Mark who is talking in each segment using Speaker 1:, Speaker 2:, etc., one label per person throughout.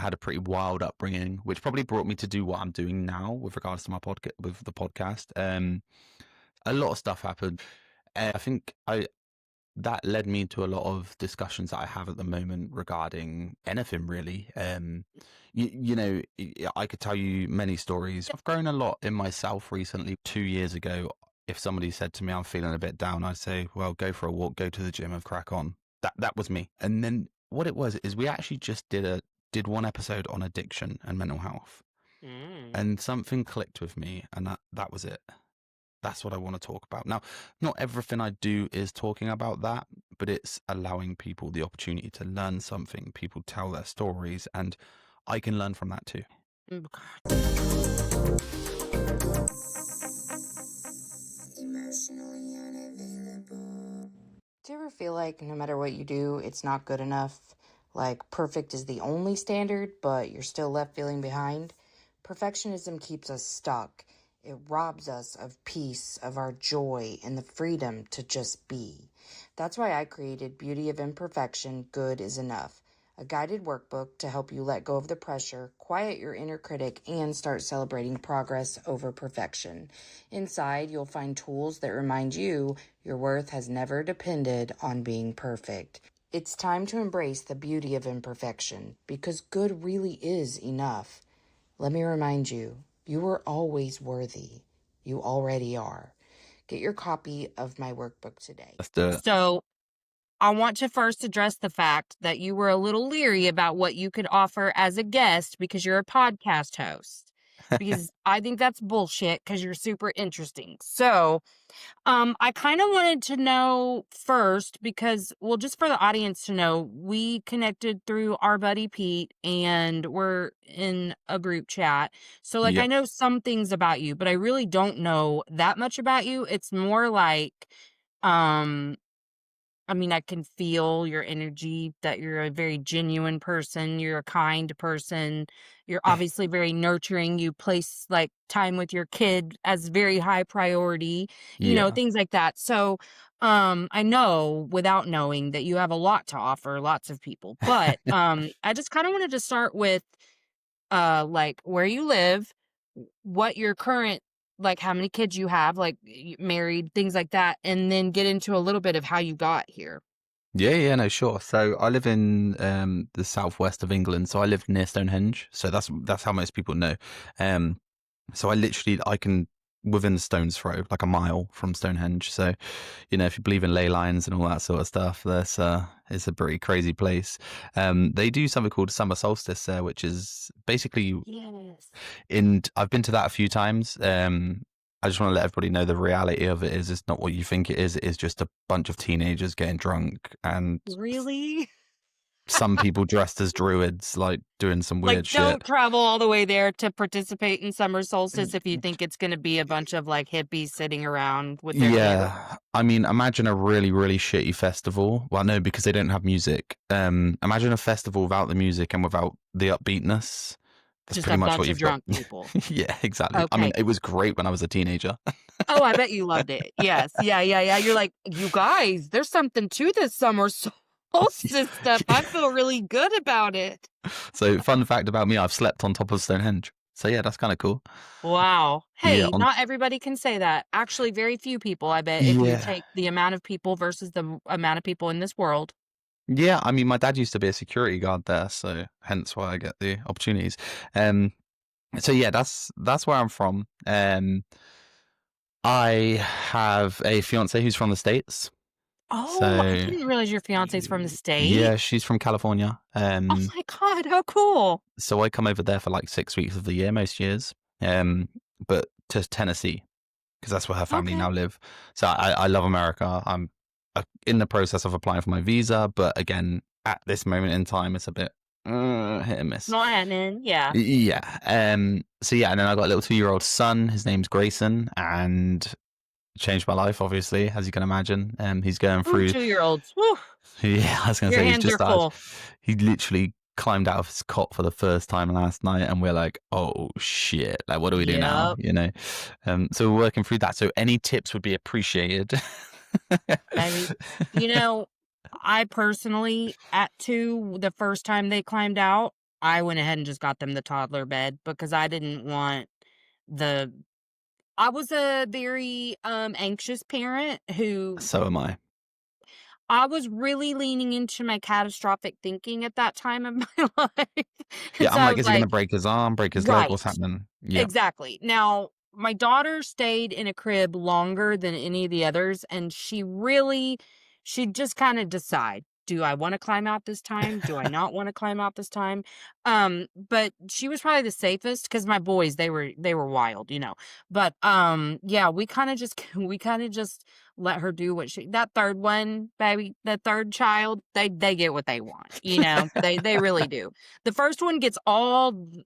Speaker 1: had a pretty wild upbringing, which probably brought me to do what I'm doing now with regards to my podcast, with the podcast. A lot of stuff happened. I think that led me to a lot of discussions that I have at the moment regarding anything really. I could tell you many stories. I've grown a lot in myself recently. 2 years ago, if somebody said to me, I'm feeling a bit down, I'd say, well, go for a walk, go to the gym and crack on. That was me. And then what it was is we actually just did one episode on addiction and mental health, and something clicked with me, and that was it. That's what I want to talk about. Now, not everything I do is talking about that, but it's allowing people the opportunity to learn something. People tell their stories, and I can learn from that too.
Speaker 2: Emotionally unavailable. Do you ever feel like no matter what you do, it's not good enough? Like perfect is the only standard, but you're still left feeling behind? Perfectionism keeps us stuck. It robs us of peace, of our joy, and the freedom to just be. That's why I created Beauty of Imperfection, Good is Enough, a guided workbook to help you let go of the pressure, quiet your inner critic, and start celebrating progress over perfection. Inside, you'll find tools that remind you your worth has never depended on being perfect. It's time to embrace the beauty of imperfection, because good really is enough. Let me remind you, you are always worthy. You already are. Get your copy of my workbook today.
Speaker 1: Let's do it.
Speaker 3: So I want to first address the fact that you were a little leery about what you could offer as a guest because you're a podcast host. Because I think that's bullshit because you're super interesting. So I kind of wanted to know first because, well, just for the audience to know, we connected through our buddy Pete and we're in a group chat. So like I
Speaker 1: Yep.
Speaker 3: know some things about you, but I really don't know that much about you. It's more like, I mean, I can feel your energy, that you're a very genuine person. You're a kind person. You're obviously very nurturing. You place like time with your kid as very high priority,
Speaker 1: Yeah.
Speaker 3: things like that. So, I know without knowing that you have a lot to offer lots of people, but, I just kind of wanted to start with, like where you live, what your current, like how many kids you have, like married, things like that, and then get into a little bit of how you got here.
Speaker 1: Yeah, no, sure. So I live in the southwest of England. So I live near Stonehenge. So that's how most people know. So I can within a stone's throw, like a mile from Stonehenge. So, if you believe in ley lines and all that sort of stuff, it's a pretty crazy place. They do something called summer solstice there, which is basically,
Speaker 3: Yes.
Speaker 1: and I've been to that a few times. I just want to let everybody know the reality of it is it's not what you think it is. It is just a bunch of teenagers getting drunk and
Speaker 3: Really?
Speaker 1: some people dressed as druids, like doing some
Speaker 3: Like,
Speaker 1: weird
Speaker 3: don't
Speaker 1: shit.
Speaker 3: travel all the way there to participate in summer solstice if you think it's going to be a bunch of like hippies sitting around with their kids.
Speaker 1: Yeah, I mean, imagine a really, really shitty festival. Well, no, because they don't have music. Imagine a festival without the music and without the upbeatness. That's
Speaker 3: Just
Speaker 1: pretty
Speaker 3: a
Speaker 1: much what
Speaker 3: bunch of
Speaker 1: you've got.
Speaker 3: drunk people.
Speaker 1: Yeah, exactly. I mean,
Speaker 3: Okay.
Speaker 1: it was great when I was a teenager.
Speaker 3: Oh, I bet you loved it. Yes. Yeah. You're like, you guys, there's something to this summer solstice stuff. I feel really good about it.
Speaker 1: So, fun fact about me, I've slept on top of Stonehenge. So, yeah, that's kind of cool.
Speaker 3: Wow.
Speaker 1: Yeah,
Speaker 3: Hey, not everybody can say that. Actually, very few people, I bet, if you
Speaker 1: yeah.
Speaker 3: take the amount of people versus the amount of people in this world.
Speaker 1: Yeah, I mean, my dad used to be a security guard there, so hence why I get the opportunities. Um, so yeah, that's where I'm from. I have a fiance who's from the States.
Speaker 3: Oh, I
Speaker 1: So
Speaker 3: didn't realize your fiance's from the state.
Speaker 1: yeah, she's from California.
Speaker 3: Oh my God, how cool.
Speaker 1: So I come over there for like 6 weeks of the year, most years. But to Tennessee because that's where her family
Speaker 3: Okay.
Speaker 1: now live. So I love America. I'm in the process of applying for my visa, but again, at this moment in time, it's a bit hit and miss.
Speaker 3: Not happening. Yeah.
Speaker 1: Yeah. So yeah, and then I got a little 2-year-old son. His name's Grayson, and changed my life, obviously, as you can imagine. He's going
Speaker 3: Ooh,
Speaker 1: through.
Speaker 3: 2-year-olds. Woo.
Speaker 1: Yeah, I was going to
Speaker 3: Your
Speaker 1: say he's
Speaker 3: hands
Speaker 1: just
Speaker 3: are
Speaker 1: started.
Speaker 3: full.
Speaker 1: He literally climbed out of his cot for the first time last night, and we're like, oh shit, like what do we do now? So we're working through that. So any tips would be appreciated.
Speaker 3: I mean, I personally, at 2, the first time they climbed out, I went ahead and just got them the toddler bed because I didn't want the I was a very anxious parent who
Speaker 1: So am I.
Speaker 3: I was really leaning into my catastrophic thinking at that time of my life. And
Speaker 1: Yeah,
Speaker 3: so
Speaker 1: I'm
Speaker 3: I
Speaker 1: like,
Speaker 3: was
Speaker 1: is he gonna
Speaker 3: like,
Speaker 1: break his arm, break his leg?
Speaker 3: right.
Speaker 1: What's happening? Yeah.
Speaker 3: Exactly. Now, my daughter stayed in a crib longer than any of the others, and she'd just kind of decide, do I want to climb out this time? Do I not want to climb out this time? But she was probably the safest because my boys, they were wild, you know. But yeah, we kind of just we kind of just let her do what that third one, baby, that third child, they get what they want, you know. They really do. The first one gets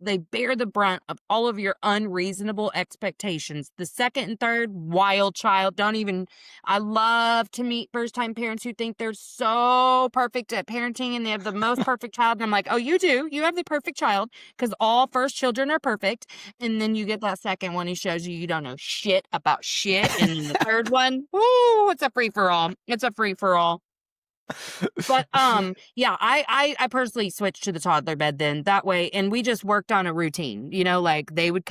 Speaker 3: they bear the brunt of all of your unreasonable expectations. The second and third, wild child, don't even, I love to meet first time parents who think they're so perfect at parenting and they have the most perfect child. And I'm like, oh, you do. You have the perfect child because all first children are perfect. And then you get that second one who shows you don't know shit about shit. And then the third one, ooh, it's a free for all. It's a free for all. But yeah, I personally switched to the toddler bed then that way, and we just worked on a routine, you know, like they would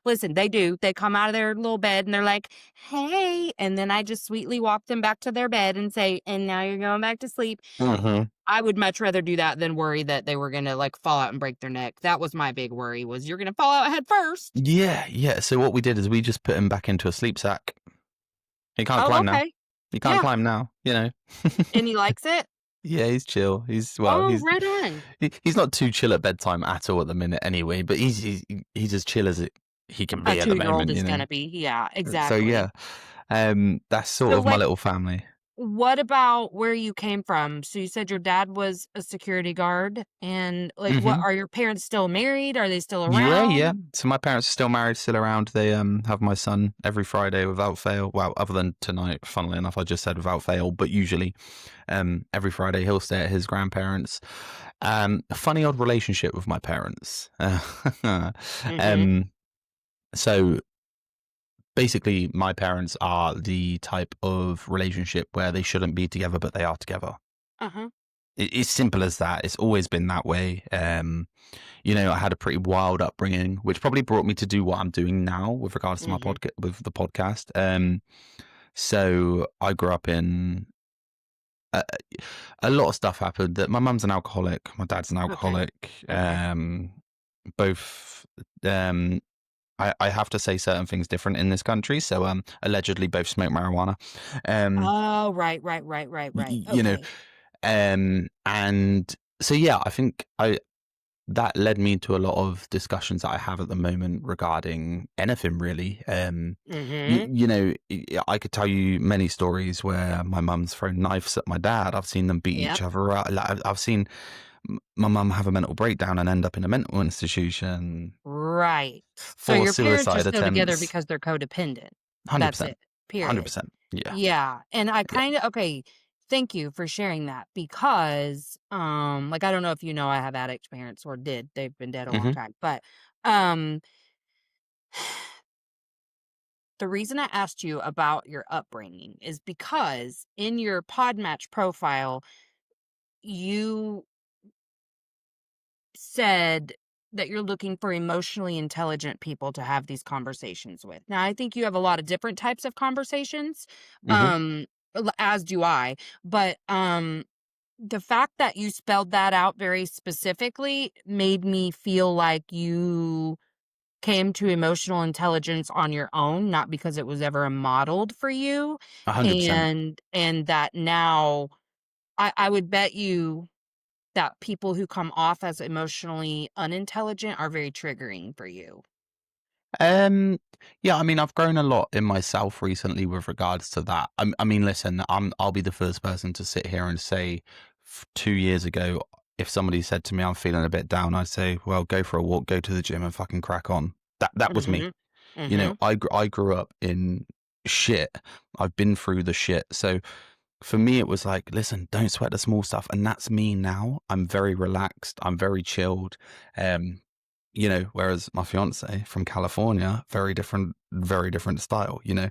Speaker 3: listen, they come out of their little bed and they're like, hey, and then I just sweetly walk them back to their bed and say, and now you're going back to sleep.
Speaker 1: Mhm.
Speaker 3: I would much rather do that than worry that they were gonna like fall out and break their neck. That was my big worry, was you're gonna fall out head first.
Speaker 1: Yeah, yeah. So what we did is we just put him back into a sleep sack. He can't
Speaker 3: Oh,
Speaker 1: climb now.
Speaker 3: okay.
Speaker 1: He can't
Speaker 3: Yeah.
Speaker 1: climb now, you know.
Speaker 3: And he likes it?
Speaker 1: Yeah, he's chill.
Speaker 3: Oh, right on.
Speaker 1: He's not too chill at bedtime at all at the minute anyway, but he's as chill as he can
Speaker 3: A
Speaker 1: be at the
Speaker 3: 2-year-old
Speaker 1: moment,
Speaker 3: is
Speaker 1: you know.
Speaker 3: gonna be. Yeah,
Speaker 1: So
Speaker 3: exactly.
Speaker 1: yeah, that's sort
Speaker 3: So,
Speaker 1: of my
Speaker 3: like,
Speaker 1: little family.
Speaker 3: what about where you came from? So you said your dad was a security guard, and, like, what
Speaker 1: Hmm.
Speaker 3: are your parents still married? Are they still
Speaker 1: Yeah, yeah.
Speaker 3: around?
Speaker 1: So my parents are still married, still around. They have my son every Friday without fail. Well, other than tonight, funnily enough, I just said without fail, but usually every Friday he'll stay at his grandparents. A funny odd relationship with my parents.
Speaker 3: Mhm.
Speaker 1: So basically, my parents are the type of relationship where they shouldn't be together, but they are together.
Speaker 3: Uh-huh.
Speaker 1: It's simple as that. It's always been that way. You know, I had a pretty wild upbringing, which probably brought me to do what I'm doing now with regards to my
Speaker 3: Mhm.
Speaker 1: podcast, with the podcast. So I grew up in a, a lot of stuff happened. That my mum's an alcoholic, my dad's an
Speaker 3: Okay.
Speaker 1: alcoholic.
Speaker 3: Okay.
Speaker 1: Both. I have to say certain things different in this country. So allegedly both smoke marijuana. Um,
Speaker 3: Oh, right, right, right, right, right.
Speaker 1: you know,
Speaker 3: Okay.
Speaker 1: and so yeah, I think I that led me to a lot of discussions that I have at the moment regarding anything really.
Speaker 3: Mhm.
Speaker 1: You know, I could tell you many stories where my mum's thrown knives at my dad. I've seen them beat
Speaker 3: Yep.
Speaker 1: each other up. Like, I've seen my mum have a mental breakdown and end up in a mental institution.
Speaker 3: Right. So
Speaker 1: Four
Speaker 3: your parents are
Speaker 1: suicide
Speaker 3: still together
Speaker 1: attempts.
Speaker 3: because they're codependent.
Speaker 1: Hundred
Speaker 3: That's
Speaker 1: percent.
Speaker 3: it. Period.
Speaker 1: 100%. Yeah.
Speaker 3: Yeah, and I
Speaker 1: Yeah.
Speaker 3: kinda okay, thank you for sharing that because, like, I don't know if you know I have addict parents or did, they've been dead a long
Speaker 1: Hmm.
Speaker 3: time, but, um, the reason I asked you about your upbringing is because in your Podmatch profile, you said that you're looking for emotionally intelligent people to have these conversations with. Now, I think you have a lot of different types of conversations,
Speaker 1: Hmm.
Speaker 3: as do I, but, the fact that you spelled that out very specifically made me feel like you came to emotional intelligence on your own, not because it was ever modeled for you,
Speaker 1: 100%.
Speaker 3: and that now I would bet you that people who come off as emotionally unintelligent are very triggering for you.
Speaker 1: Um, yeah, I mean, I've grown a lot in myself recently with regards to that. I mean, listen, I'll be the first person to sit here and say, 2 years ago, if somebody said to me I'm feeling a bit down, I'd say, well, go for a walk, go to the gym, and fucking crack on. That was me.
Speaker 3: Mhm.
Speaker 1: You know,
Speaker 3: Mhm.
Speaker 1: I grew up in shit. I've been through the shit. So for me, it was like, listen, don't sweat the small stuff, and that's me now. I'm very relaxed. I'm very chilled. Um, you know, whereas my fiance from California, very different style, you know.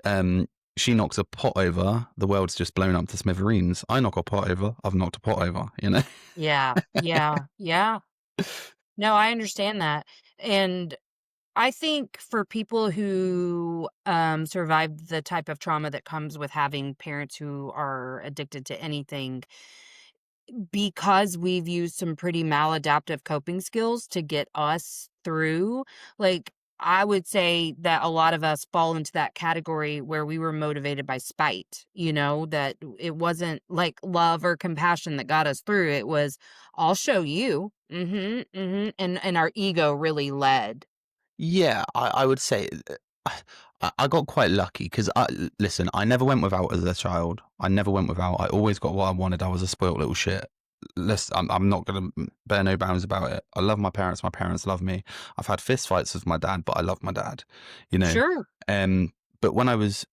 Speaker 1: Um, she knocks a pot over, the world's just blown up to smithereens. I knock a pot over, I've knocked a pot over, you know.
Speaker 3: Yeah. Yeah. Yeah. No, I understand that. And I think for people who survive the type of trauma that comes with having parents who are addicted to anything, because we've used some pretty maladaptive coping skills to get us through, like, I would say that a lot of us fall into that category where we were motivated by spite, that it wasn't like love or compassion that got us through. It was, I'll show you. And our ego really led.
Speaker 1: Yeah, I would say I got quite lucky because listen, I never went without as a child. I never went without. I always got what I wanted. I was a spoiled little shit. Listen, I'm not gonna bear no bounds about it. I love my parents. My parents love me. I've had fist fights with my dad, but I love my dad. You know.
Speaker 3: Sure.
Speaker 1: But when I was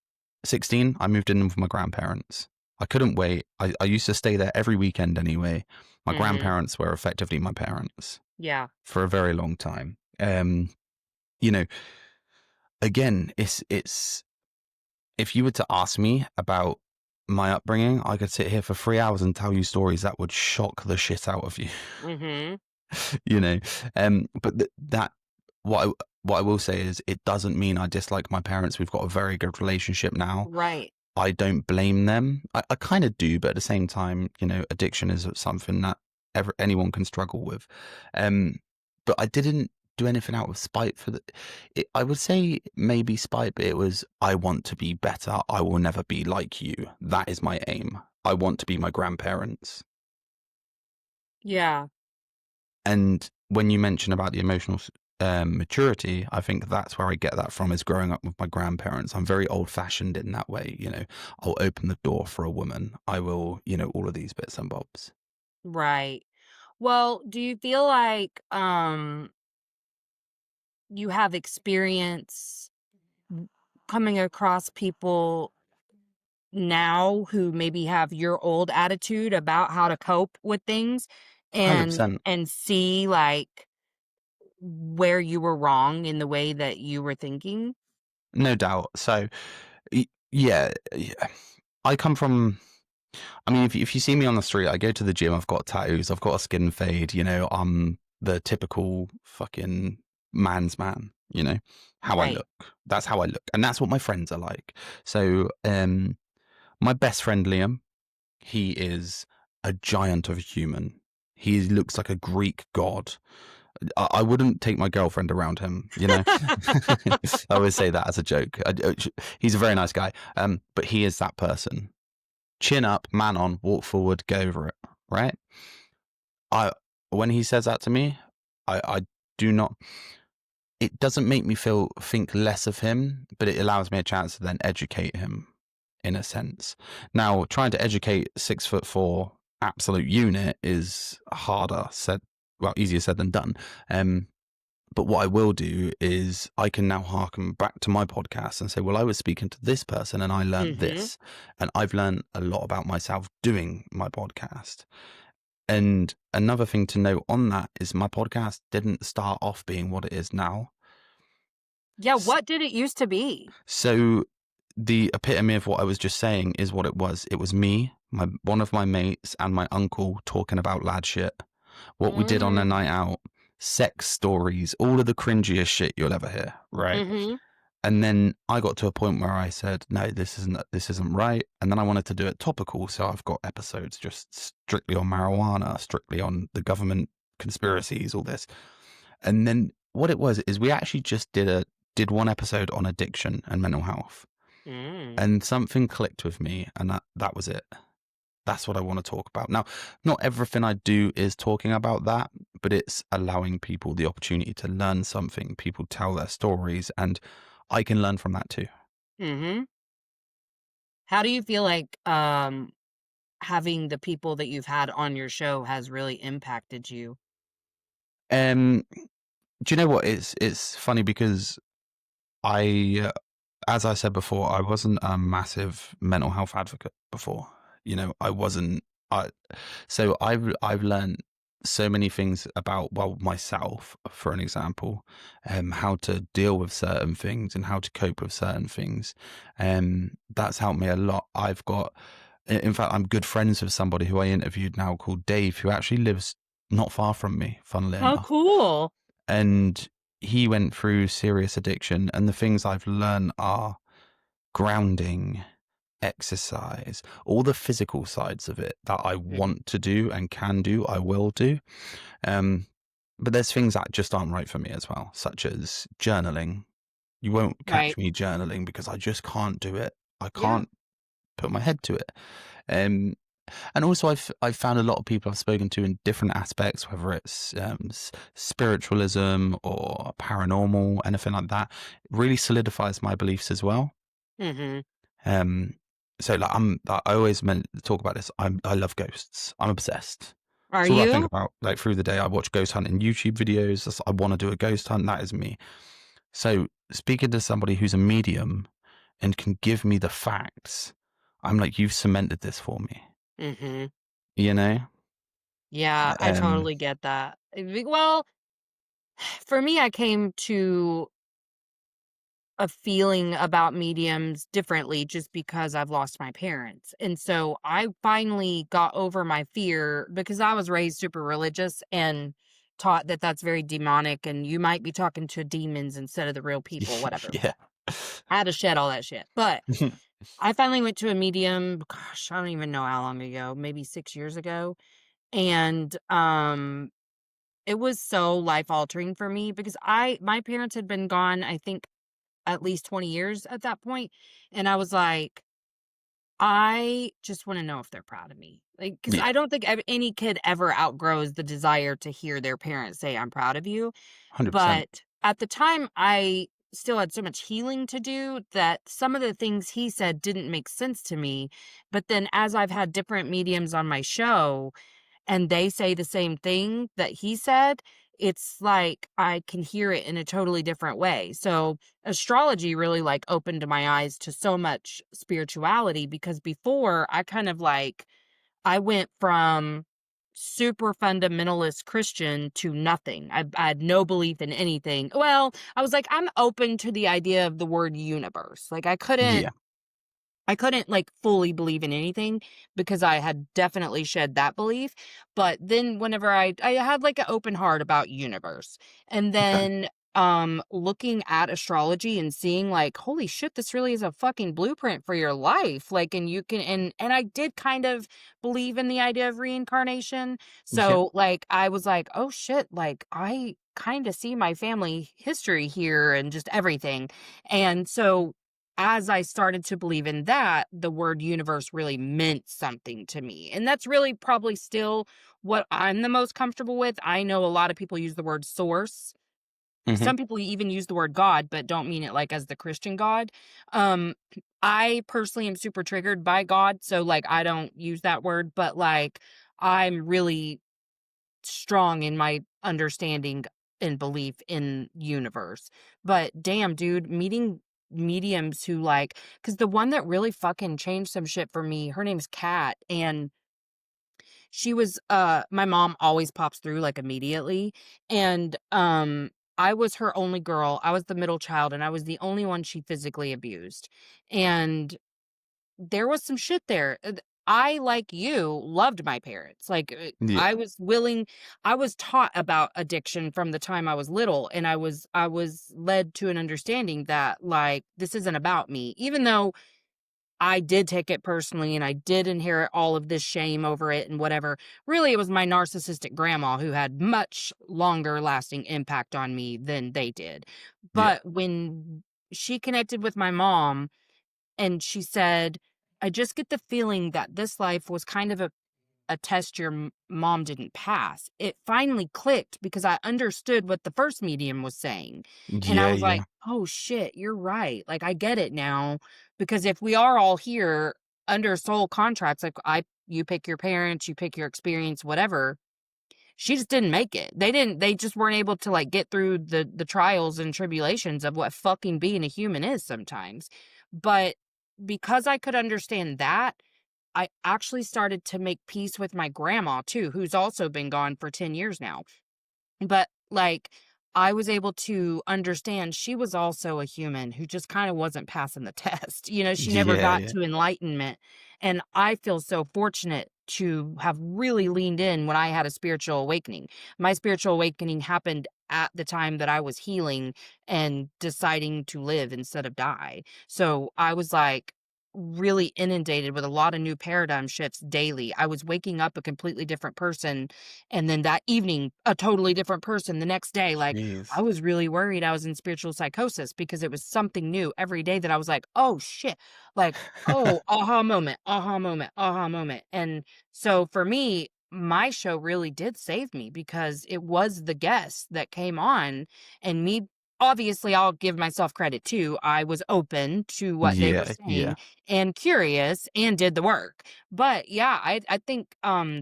Speaker 1: 16, I moved in with my grandparents. I couldn't wait. I used to stay there every weekend anyway. My
Speaker 3: Mhm.
Speaker 1: grandparents were effectively my parents
Speaker 3: Yeah.
Speaker 1: for a very long time. You know, again, it's if you were to ask me about my upbringing, I could sit here for 3 hours and tell you stories that would shock the shit out of you.
Speaker 3: Mhm.
Speaker 1: you know, but that what I will say is it doesn't mean I dislike my parents. We've got a very good relationship now.
Speaker 3: Right.
Speaker 1: I don't blame them. I kind of do, but at the same time, addiction is something that anyone can struggle with. But I didn't do anything out of spite for I would say maybe spite, but it was, I want to be better. I will never be like you. That is my aim. I want to be my grandparents.
Speaker 3: Yeah.
Speaker 1: And when you mention about the emotional maturity, I think that's where I get that from, is growing up with my grandparents. I'm very old fashioned in that way. I'll open the door for a woman. I will, all of these bits and bobs.
Speaker 3: Right. Well, do you feel like you have experience coming across people now who maybe have your old attitude about how to cope with things and
Speaker 1: 100%.
Speaker 3: see like where you were wrong in the way that you were thinking?
Speaker 1: No doubt. So, yeah, I come from, I mean, if you see me on the street, I go to the gym, I've got tattoos, I've got a skin fade, I'm the typical fucking man's man, how I
Speaker 3: Right.
Speaker 1: look. That's how I look. And that's what my friends are like. So, my best friend, Liam, he is a giant of a human. He looks like a Greek god. I wouldn't take my girlfriend around him, I always say that as a joke. He's a very nice guy, but he is that person. Chin up, man on, walk forward, go over it, right? I When he says that to me, I do not. It doesn't make me think less of him, but it allows me a chance to then educate him, in a sense. Now, trying to educate 6'4" absolute unit is easier said than done. But what I will do is I can now harken back to my podcast and say, well, I was speaking to this person and I learned
Speaker 3: Mhm.
Speaker 1: this, and I've learned a lot about myself doing my podcast. And another thing to note on that is my podcast didn't start off being what it is now.
Speaker 3: Yeah, what did it used to be?
Speaker 1: So the epitome of what I was just saying is what it was. It was me, one of my mates, and my uncle talking about lad shit. What we did on a
Speaker 3: Mm.
Speaker 1: night out, sex stories, all of the cringiest shit you'll ever hear, right?
Speaker 3: Mhm.
Speaker 1: And then I got to a point where I said, no, this isn't right. And then I wanted to do it topical, so I've got episodes just strictly on marijuana, strictly on the government conspiracies, all this. And then what it was is we actually just did one episode on addiction and mental health,
Speaker 3: Mm.
Speaker 1: and something clicked with me, and that was it. That's what I want to talk about. Now, not everything I do is talking about that, but it's allowing people the opportunity to learn something. People tell their stories, and I can learn from that too.
Speaker 3: Mhm. How do you feel like having the people that you've had on your show has really impacted you?
Speaker 1: Do you know what? It's funny because I, as I said before, I wasn't a massive mental health advocate before. I wasn't. I So I've learned so many things about, well, myself, for an example, how to deal with certain things and how to cope with certain things. That's helped me a lot. In fact, I'm good friends with somebody who I interviewed now called Dave, who actually lives not far from me, funnily
Speaker 3: How
Speaker 1: enough.
Speaker 3: cool.
Speaker 1: And he went through serious addiction, and the things I've learned are grounding, exercise, all the physical sides of it that I
Speaker 3: Mhm.
Speaker 1: want to do and can do, I will do. Um, but there's things that just aren't right for me as well, such as journaling. You won't catch
Speaker 3: Right.
Speaker 1: me journaling because I just can't do it. I
Speaker 3: Yeah.
Speaker 1: can't put my head to it. Um, and also, I've found a lot of people I've spoken to in different aspects, whether it's spiritualism or paranormal, anything like that, really solidifies my beliefs as well.
Speaker 3: Mhm.
Speaker 1: Um, so like I always meant to talk about this. I love ghosts. I'm obsessed.
Speaker 3: Are
Speaker 1: It's all I think
Speaker 3: you?
Speaker 1: about. Like through the day, I watch ghost hunting YouTube videos. I want to do a ghost hunt. That is me. So speaking to somebody who's a medium and can give me the facts, I'm like, you've cemented this for me.
Speaker 3: Mhm.
Speaker 1: You know?
Speaker 3: Yeah, I
Speaker 1: Um,
Speaker 3: totally get that. Well, for me, I came to a feeling about mediums differently just because I've lost my parents. And so I finally got over my fear because I was raised super religious and taught that that's very demonic and you might be talking to demons instead of the real people, whatever.
Speaker 1: yeah.
Speaker 3: I had to shed all that shit. But I finally went to a medium, gosh, I don't even know how long ago, maybe 6 years ago. And it was so life altering for me because my parents had been gone, I think at least 20 years at that point, and I was like, "I just wanna know if they're proud of me." Like, because
Speaker 1: Yeah.
Speaker 3: I don't think any kid ever outgrows the desire to hear their parents say, "I'm proud of you,"
Speaker 1: 100%.
Speaker 3: but at the time, I still had so much healing to do that some of the things he said didn't make sense to me, but then as I've had different mediums on my show and they say the same thing that he said, it's like I can hear it in a totally different way. So, astrology really like opened my eyes to so much spirituality because before I kind of like I went from super fundamentalist Christian to nothing. I had no belief in anything. Well, I was like I'm open to the idea of the word universe. Like
Speaker 1: Yeah.
Speaker 3: I couldn't, like, fully believe in anything because I had definitely shed that belief, but then whenever I had, like, an open heart about universe, and
Speaker 1: Okay.
Speaker 3: then, looking at astrology and seeing, like, "Holy shit, this really is a fucking blueprint for your life," like, and you can and I did kind of believe in the idea of reincarnation,
Speaker 1: Yeah.
Speaker 3: so, like, I was like, "Oh shit, like, I kinda see my family history here and just everything," and so as I started to believe in that, the word universe really meant something to me. And that's really probably still what I'm the most comfortable with. I know a lot of people use the word source.
Speaker 1: Hmm.
Speaker 3: Some people even use the word God, but don't mean it like as the Christian God. Um, I personally am super triggered by God. So, like, I don't use that word, but like, I'm really strong in my understanding and belief in universe. But damn, dude, meeting mediums who like because the one that really fucking changed some shit for me, her name's Kat, and she was my mom always pops through like immediately. And I was her only girl. I was the middle child and I was the only one she physically abused. And there was some shit there. I, like you, loved my parents. Like,
Speaker 1: Yeah.
Speaker 3: I was taught about addiction from the time I was little, and I was led to an understanding that, like, this isn't about me. Even though I did take it personally and I did inherit all of this shame over it and whatever, really, it was my narcissistic grandma who had much longer lasting impact on me than they did.
Speaker 1: Yeah.
Speaker 3: But when she connected with my mom and she said, "I just get the feeling that this life was kind of a test your mom didn't pass." It finally clicked because I understood what the first medium was saying. And I
Speaker 1: Yeah.
Speaker 3: was like,
Speaker 1: Yeah.
Speaker 3: "Oh shit, you're right. Like I get it now." Because if we are all here under soul contracts, like you pick your parents, you pick your experience, whatever, she just didn't make it. They just weren't able to, like, get through the trials and tribulations of what fucking being a human is sometimes. But because I could understand that, I actually started to make peace with my grandma too, who's also been gone for 10 years now. But, like, I was able to understand she was also a human who just kind of wasn't passing the test. She never
Speaker 1: Yeah,
Speaker 3: got
Speaker 1: yeah.
Speaker 3: to enlightenment. And I feel so fortunate to have really leaned in when I had a spiritual awakening. My spiritual awakening happened at the time that I was healing and deciding to live instead of die. So I was like really inundated with a lot of new paradigm shifts daily. I was waking up a completely different person, and then that evening a totally different person the next day. Like, I
Speaker 1: Jeez.
Speaker 3: was really worried I was in spiritual psychosis because it was something new every day that I was like, "Oh shit." Like, "Oh, aha moment, aha moment, aha moment." And so for me, my show really did save me because it was the guests that came on, and me, obviously I'll give myself credit too. I was open to what they were
Speaker 1: Yeah,
Speaker 3: saying
Speaker 1: yeah.
Speaker 3: and curious and did the work. But yeah, I think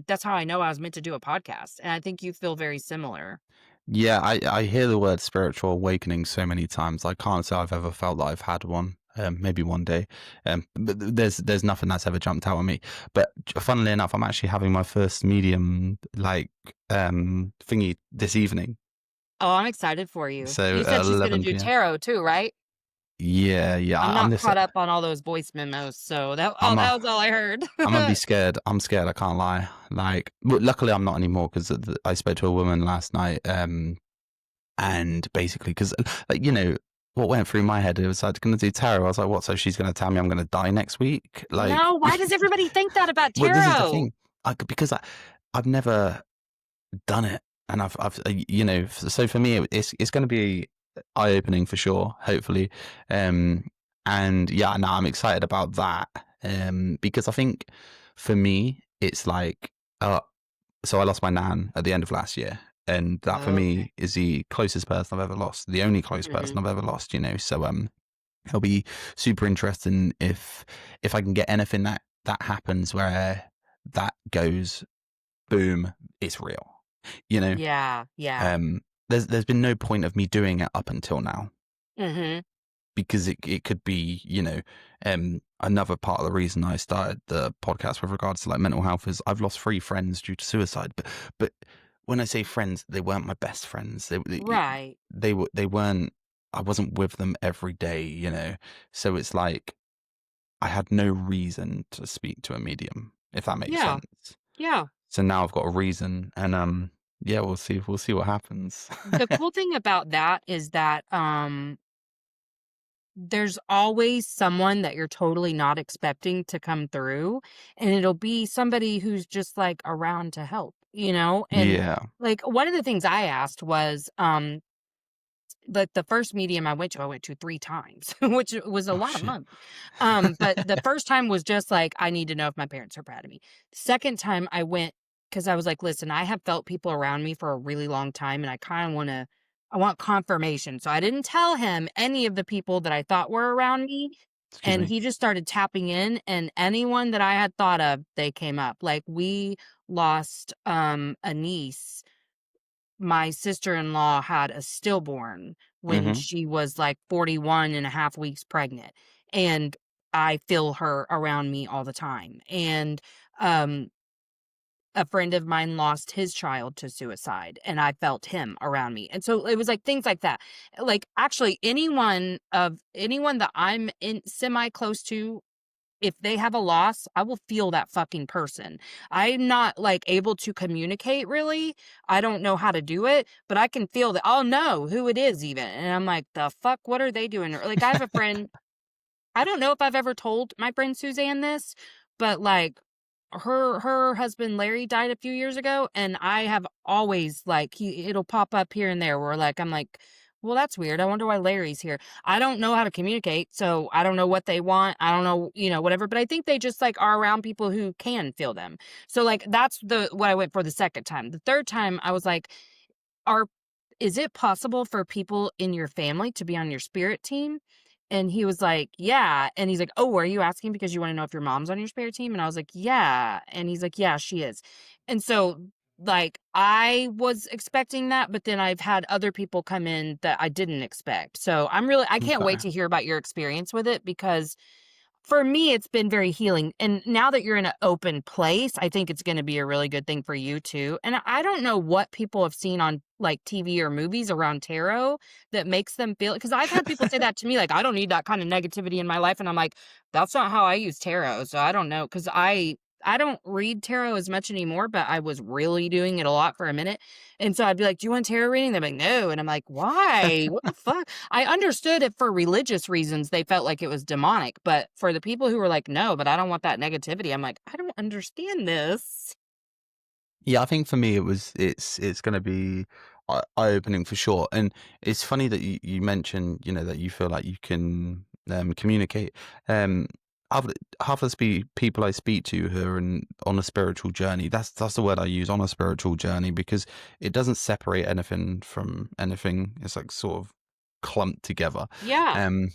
Speaker 3: that's how I know I was meant to do a podcast. And I think you feel very similar.
Speaker 1: Yeah, I hear the word spiritual awakening so many times. I can't say I've ever felt that I've had one. Maybe one day. But there's nothing that's ever jumped out at me. But funnily enough, I'm actually having my first medium thingy this evening.
Speaker 3: Oh, I'm excited for you.
Speaker 1: So
Speaker 3: You
Speaker 1: at
Speaker 3: said she's gonna
Speaker 1: 11
Speaker 3: do
Speaker 1: p.m.
Speaker 3: tarot too, right?
Speaker 1: Yeah, yeah.
Speaker 3: I'm
Speaker 1: I'm
Speaker 3: not
Speaker 1: this.
Speaker 3: caught up on all those voice memos, so that
Speaker 1: I'm
Speaker 3: was all I heard.
Speaker 1: I'm gonna be scared. I'm scared. I can't lie. But luckily I'm not anymore because I spoke to a woman last night. And basically, because what went through my head, it was like, going to do tarot. I was like, what? So she's going to tell me I'm going to die next week? Like,
Speaker 3: No, why does everybody think that about
Speaker 1: well, this is the
Speaker 3: tarot?
Speaker 1: thing. Because I've never done it, and so for me, it's going to be eye opening for sure. Hopefully, um, and yeah, no, I'm excited about that. Because I think for me, it's like, so I lost my nan at the end of last year. And that for
Speaker 3: Okay.
Speaker 1: me is the closest person I've ever lost, the only close person
Speaker 3: Mhm.
Speaker 1: I've ever lost. So it'll be super interesting if I can get anything that happens where that goes boom, it's real. You know,
Speaker 3: Yeah, yeah.
Speaker 1: um, there's been no point of me doing it up until now
Speaker 3: Mhm.
Speaker 1: because it could be, another part of the reason I started the podcast with regards to like mental health is I've lost 3 friends due to suicide. But when I say friends, they weren't my best friends.
Speaker 3: Right.
Speaker 1: They weren't. I wasn't with them every day, So it's like I had no reason to speak to a medium, if that makes
Speaker 3: Yeah.
Speaker 1: sense.
Speaker 3: Yeah.
Speaker 1: So now I've got a reason, and yeah, we'll see what happens.
Speaker 3: The cool thing about that is that there's always someone that you're totally not expecting to come through, and it'll be somebody who's just like around to help, And
Speaker 1: Yeah.
Speaker 3: like one of the things I asked was like the first medium I went to 3 times, which was a
Speaker 1: Oh
Speaker 3: lot of
Speaker 1: shit.
Speaker 3: money. But the first time was just like, I need to know if my parents are proud of me. The second time I went because I was like, listen, I have felt people around me for a really long time and I want confirmation. So I didn't tell him any of the people that I thought were around me.
Speaker 1: Excuse
Speaker 3: And
Speaker 1: me.
Speaker 3: he just started tapping in, and anyone that I had thought of, they came up. Like we lost a niece. My sister-in-law had a stillborn when
Speaker 1: Mm-hmm.
Speaker 3: she was like 41 and a half weeks pregnant. And I feel her around me all the time. And um, a friend of mine lost his child to suicide, and I felt him around me. And so it was like things like that. Like actually anyone that I'm in semi close to, if they have a loss, I will feel that fucking person. I'm not like able to communicate really. I don't know how to do it, but I can feel that. I'll know who it is even. And I'm like, the fuck, what are they doing? Or like I have a friend, I don't know if I've ever told my friend Suzanne this, but like her husband Larry died a few years ago, and I have always like it'll pop up here and there where like I'm like, well, that's weird. I wonder why Larry's here. I don't know how to communicate, so I don't know what they want. I don't know, whatever. But I think they just like are around people who can feel them. So like that's the what I went for the second time. The third time I was like, are is it possible for people in your family to be on your spirit team? And he was like, yeah. And he's like, oh, are you asking because you want to know if your mom's on your spirit team? And I was like, yeah. And he's like, yeah, she is. And so, like, I was expecting that, but then I've had other people come in that I didn't expect. So I can't
Speaker 1: Okay.
Speaker 3: wait to hear about your experience with it because for me, it's been very healing. And now that you're in an open place, I think it's going to be a really good thing for you too. And I don't know what people have seen on like TV or movies around tarot that makes them feel, because I've had people say that to me, like, I don't need that kind of negativity in my life. And I'm like, that's not how I use tarot. So I don't know. Cause I don't read tarot as much anymore, but I was really doing it a lot for a minute. And so I'd be like, do you want tarot reading? They're like, no. And I'm like, why? What the fuck? I understood it for religious reasons. They felt like it was demonic. But for the people who were like, no, but I don't want that negativity, I'm like, I don't understand this.
Speaker 1: Yeah, I think for me it's going to be eye-opening for sure. And it's funny that you mentioned, that you feel like you can communicate. Um, half of the people I speak to who are on a spiritual journey, that's the word I use, on a spiritual journey, because it doesn't separate anything from anything. It's like sort of clumped together.
Speaker 3: Yeah.
Speaker 1: Um,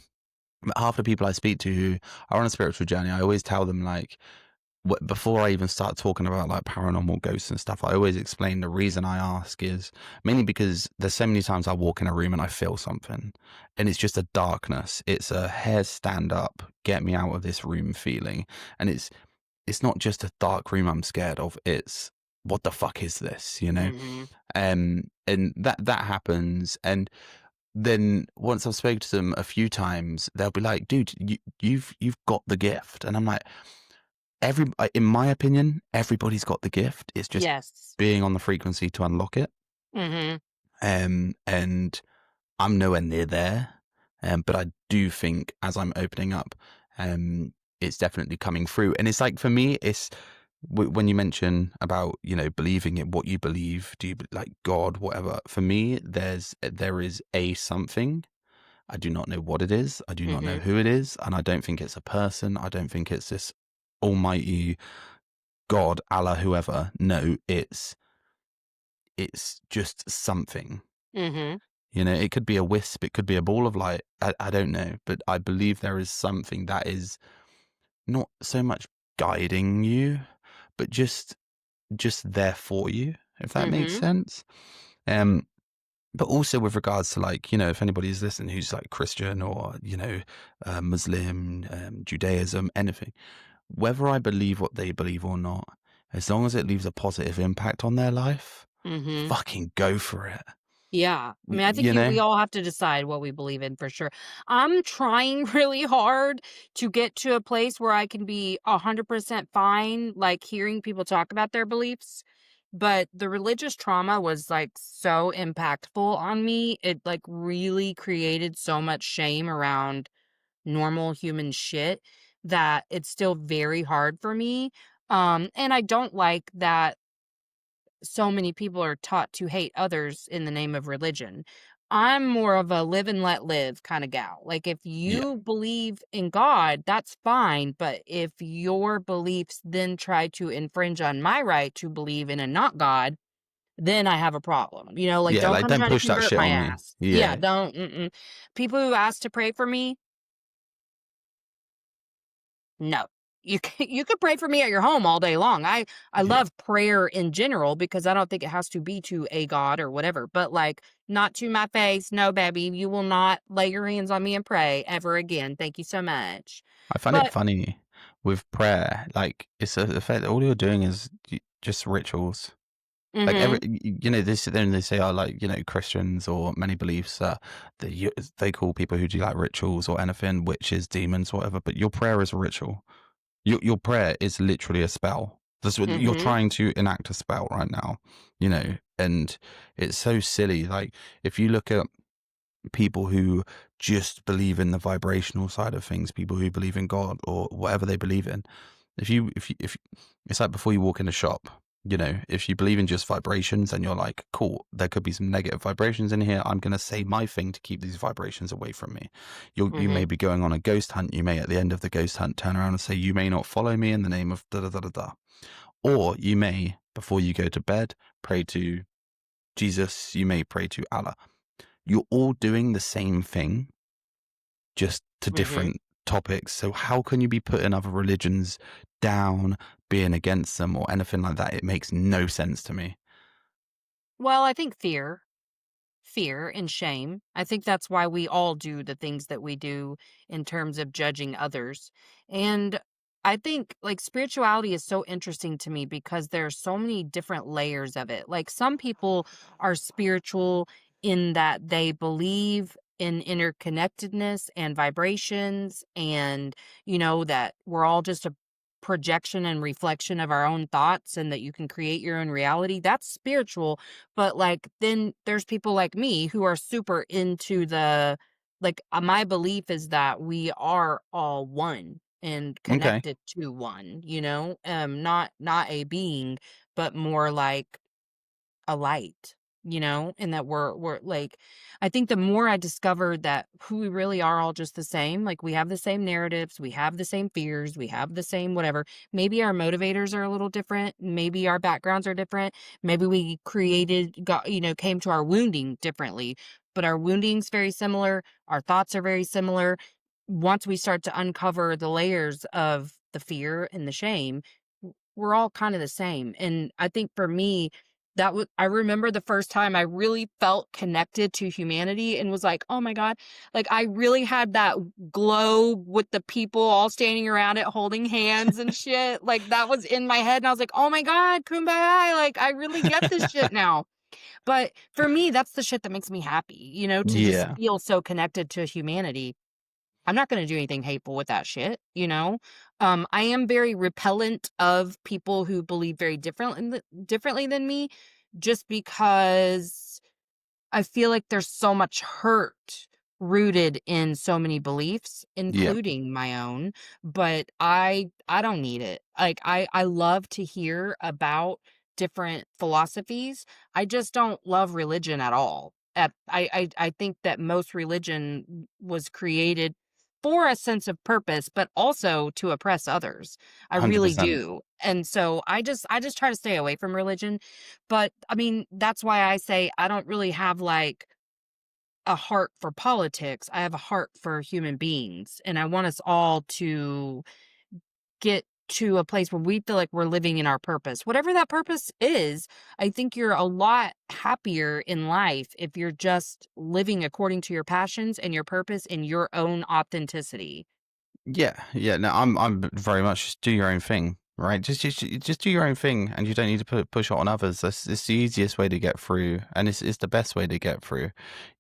Speaker 1: half the people I speak to who are on a spiritual journey, I always tell them, like, before I even start talking about like paranormal ghosts and stuff, I always explain the reason I ask is mainly because there's so many times I walk in a room and I feel something, and it's just a darkness. It's a hair stand up, get me out of this room feeling. And it's not just a dark room I'm scared of. It's, what the fuck is this,
Speaker 3: Mm-hmm.
Speaker 1: And that happens. And then once I've spoken to them a few times, they'll be like, dude, you've got the gift. And I'm like, in my opinion, everybody's got the gift. It's just
Speaker 3: Yes.
Speaker 1: being on the frequency to unlock it.
Speaker 3: Mm-hmm.
Speaker 1: And I'm nowhere near there. But I do think as I'm opening up, it's definitely coming through. And it's like, for me, it's when you mention about, believing in what you believe, do you like God, whatever? For me, there is a something. I do not know what it is. I do not know
Speaker 3: Mm-hmm.
Speaker 1: who it is. And I don't think it's a person. I don't think it's this almighty God, Allah, whoever. No, it's just something.
Speaker 3: Mm-hmm.
Speaker 1: It could be a wisp, it could be a ball of light. I don't know, but I believe there is something that is not so much guiding you, but just there for you, if that makes
Speaker 3: Mm-hmm.
Speaker 1: sense. But also with regards to, like, if anybody is listening who's like Christian or Muslim, Judaism, anything, whether I believe what they believe or not, as long as it leaves a positive impact on their life,
Speaker 3: Mm-hmm.
Speaker 1: fucking go for it.
Speaker 3: Yeah. I mean, I think
Speaker 1: You know?
Speaker 3: we all have to decide what we believe in for sure. I'm trying really hard to get to a place where I can be 100% fine, like hearing people talk about their beliefs. But the religious trauma was like so impactful on me. It like really created so much shame around normal human shit that it's still very hard for me. And I don't like that so many people are taught to hate others in the name of religion. I'm more of a live and let live kind of gal. Like, if
Speaker 1: Yeah.
Speaker 3: you believe in God, that's fine. But if your beliefs then try to infringe on my right to believe in a not God, then I have a problem. Like,
Speaker 1: Yeah,
Speaker 3: don't
Speaker 1: like,
Speaker 3: come
Speaker 1: don't
Speaker 3: try to
Speaker 1: push that
Speaker 3: convert
Speaker 1: shit
Speaker 3: my
Speaker 1: on me.
Speaker 3: ass. Yeah,
Speaker 1: Yeah.
Speaker 3: don't. People who ask to pray for me, no. You could pray for me at your home all day long. I
Speaker 1: Yeah.
Speaker 3: love prayer in general because I don't think it has to be to a god or whatever. But like, not to my face. No, baby, you will not lay your hands on me and pray ever again. Thank you so much.
Speaker 1: I find it
Speaker 3: But
Speaker 1: funny with prayer. Like, it's a effect. All you're doing is just rituals. Like,
Speaker 3: mhm,
Speaker 1: they sit there and they say, oh, like, Christians or many beliefs, they call people who do like rituals or anything, witches, demons, whatever. But your prayer is a ritual. Your prayer is literally a spell. That's what you're
Speaker 3: mhm,
Speaker 1: trying to enact, a spell right now, and it's so silly. Like, if you look at people who just believe in the vibrational side of things, people who believe in God or whatever they believe in, if it's like, before you walk in a shop, if you believe in just vibrations and you're like, cool, there could be some negative vibrations in here, I'm going to say my thing to keep these vibrations away from me. You may
Speaker 3: mhm,
Speaker 1: be going on a ghost hunt. You may, at the end of the ghost hunt, turn around and say, you may not follow me in the name of da da da da da. Or you may, before you go to bed, pray to Jesus. You may pray to Allah. You're all doing the same thing, just to
Speaker 3: mhm.
Speaker 1: different topics. So how can you be putting other religions down, being against them, or anything like that? It makes no sense to me.
Speaker 3: Well, I think fear. fear and shame. I think that's why we all do the things that we do in terms of judging others. And I think like spirituality is so interesting to me because there are so many different layers of it. Like some people are spiritual in that they believe in interconnectedness and vibrations and that we're all just a projection and reflection of our own thoughts and that you can create your own reality. That's spiritual. But like then there's people like me who are super into the my belief is that we are all one and
Speaker 1: Okay.
Speaker 3: connected to one, not a being, but more like a light, and that we're like I think the more I discovered that who we really are all just the same, like we have the same narratives, we have the same fears, we have the same whatever. Maybe our motivators are a little different, maybe our backgrounds are different, maybe we came to our wounding differently, but our wounding's very similar, our thoughts are very similar. Once we start to uncover the layers of the fear and the shame, we're all kind of the same. And I think for me, I remember the first time I really felt connected to humanity and was like, "Oh my God." Like I really had that glow with the people all standing around it holding hands and shit. Like that was in my head and I was like, "Oh my God, kumbaya." Like I really get this shit now. But for me, that's the shit that makes me happy, to just
Speaker 1: Yeah.
Speaker 3: feel so connected to humanity. I'm not gonna do anything hateful with that shit, you know? I am very repellent of people who believe very differently than me, just because I feel like there's so much hurt rooted in so many beliefs,
Speaker 1: Yeah.
Speaker 3: including my own, but I don't need it. Like I love to hear about different philosophies. I just don't love religion at all. I think that most religion was created for a sense of purpose, but also to oppress others. I really
Speaker 1: 100%.
Speaker 3: do. And so I just try to stay away from religion. But, I mean, that's why I say I don't really have, like, a heart for politics. I have a heart for human beings, and I want us all to get to a place where we feel like we're living in our purpose. Whatever that purpose is, I think you're a lot happier in life if you're just living according to your passions and your purpose and your own authenticity.
Speaker 1: Yeah, yeah. No, I'm very much just do your own thing, right? Just do your own thing, and you don't need to push it on others. That's it's the easiest way to get through, and it's the best way to get through,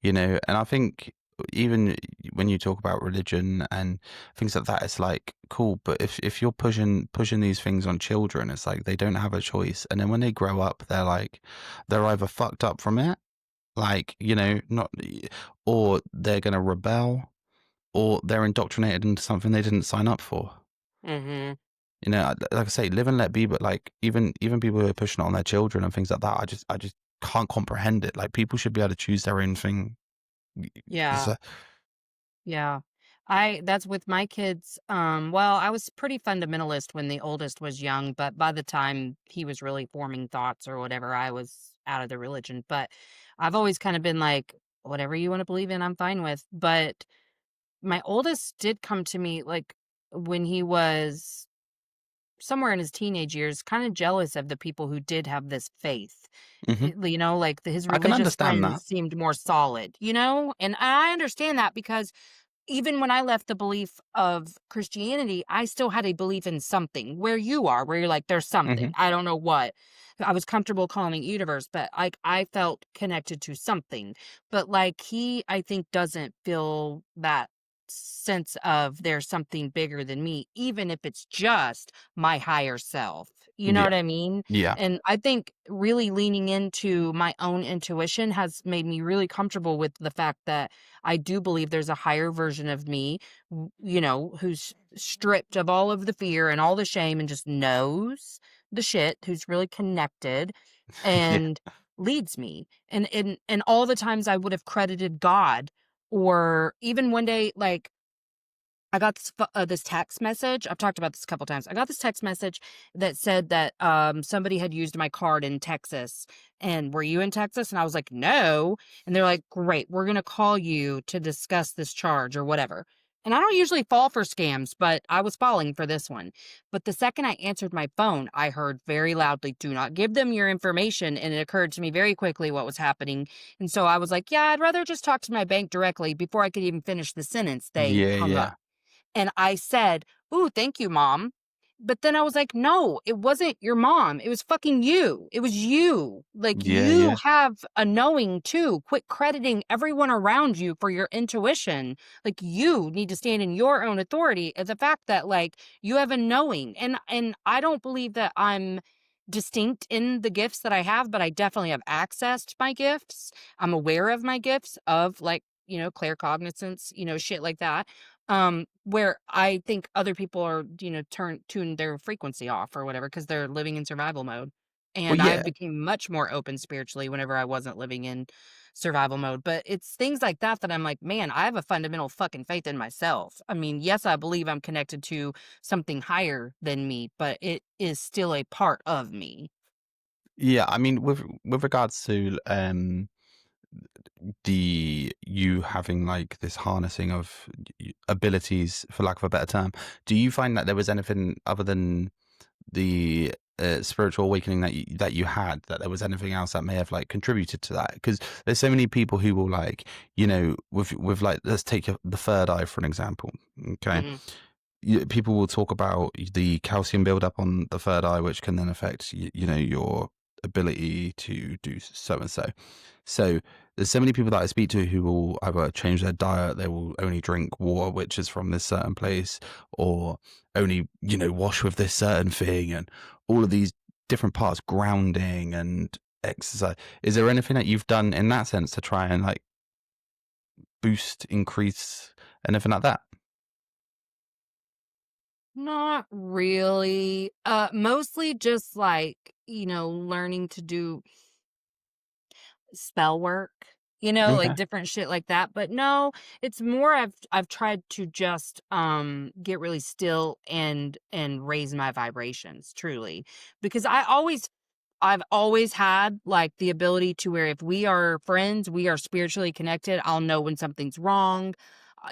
Speaker 1: And I think even when you talk about religion and things like that, it's like cool. But if you're pushing these things on children, it's like they don't have a choice, and then when they grow up, they're either fucked up from it, like not, or they're gonna rebel or they're indoctrinated into something they didn't sign up for.
Speaker 3: Mhm.
Speaker 1: Like I say, live and let be, but like even people who are pushing it on their children and things like that, I just can't comprehend it. Like people should be able to choose their own thing. It's
Speaker 3: Yeah. Yeah. That's with my kids. Well, I was pretty fundamentalist when the oldest was young, but by the time he was really forming thoughts or whatever, I was out of the religion. But I've always kind of been like, whatever you want to believe in, I'm fine with. But my oldest did come to me like when he was somewhere in his teenage years, kind of jealous of the people who did have this faith.
Speaker 1: hmm
Speaker 3: Like his
Speaker 1: I can
Speaker 3: religious
Speaker 1: understand that.
Speaker 3: friends seemed more solid, and I understand that because even when I left the belief of Christianity, I still had a belief in something where you are, where you're like, there's something.
Speaker 1: hmm
Speaker 3: I don't know what. I was comfortable calling it universe, but like I felt connected to something. But like I think, doesn't feel that sense of there's something bigger than me, even if it's just my higher self. You know
Speaker 1: Yeah,
Speaker 3: what I mean?
Speaker 1: yeah,
Speaker 3: And I think really leaning into my own intuition has made me really comfortable with the fact that I do believe there's a higher version of me, who's stripped of all of the fear and all the shame and just knows the shit, who's really connected
Speaker 1: yeah.
Speaker 3: and leads me. And all the times I would have credited God, or even one day, like I got this text message. I've talked about this a couple times. I got this text message that said that somebody had used my card in Texas. And were you in Texas? And I was like, no. And they're like, great, we're gonna call you to discuss this charge or whatever. And I don't usually fall for scams, but I was falling for this one. But the second I answered my phone, I heard very loudly, "Do not give them your information." And it occurred to me very quickly what was happening. And so I was like, yeah, I'd rather just talk to my bank directly. Before I could even finish the sentence, they
Speaker 1: Yeah,
Speaker 3: hung up.
Speaker 1: yeah.
Speaker 3: And I said, "Ooh, thank you, mom." But then I was like, "No, it wasn't your mom. It was fucking you. It was you. Like,
Speaker 1: Yeah,
Speaker 3: you
Speaker 1: yeah.
Speaker 3: have a knowing too. Quit crediting everyone around you for your intuition. Like, you need to stand in your own authority of the fact that, like, you have a knowing." And I don't believe that I'm distinct in the gifts that I have, but I definitely have access to my gifts. I'm aware of my gifts of, like, claircognizance, shit like that. Where I think other people are, tune their frequency off or whatever because they're living in survival mode.
Speaker 1: Well,
Speaker 3: And I
Speaker 1: yeah.
Speaker 3: became much more open spiritually whenever I wasn't living in survival mode. But it's things like that that I'm like, man, I have a fundamental fucking faith in myself. I mean, yes, I believe I'm connected to something higher than me, but it is still a part of me.
Speaker 1: Yeah, I mean, with regards to the you having like this harnessing of abilities, for lack of a better term, do you find that there was anything other than the spiritual awakening that you had, that there was anything else that may have like contributed to that? Because there's so many people who will like, with like, let's take the third eye for an example. Okay,
Speaker 3: Hmm.
Speaker 1: people will talk about the calcium buildup on the third eye, which can then affect your ability to do so and so. So there's so many people that I speak to who will either change their diet, they will only drink water which is from this certain place, or only wash with this certain thing, and all of these different parts, grounding and exercise. Is there anything that you've done in that sense to try and like boost, increase, anything like that?
Speaker 3: Not really. Mostly just like, learning to do spell work, like
Speaker 1: Okay.
Speaker 3: different shit like that. But no, it's more I've tried to just get really still and raise my vibrations truly. Because I've always had like the ability to where if we are friends, we are spiritually connected. I'll know when something's wrong.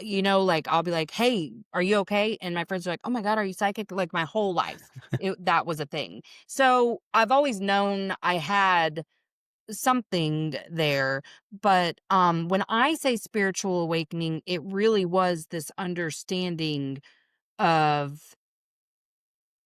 Speaker 3: Like I'll be like, "Hey, are you okay?" And my friends are like, "Oh my God, are you psychic?" Like my whole life, that was a thing. So I've always known I had something there. But when I say spiritual awakening, it really was this understanding of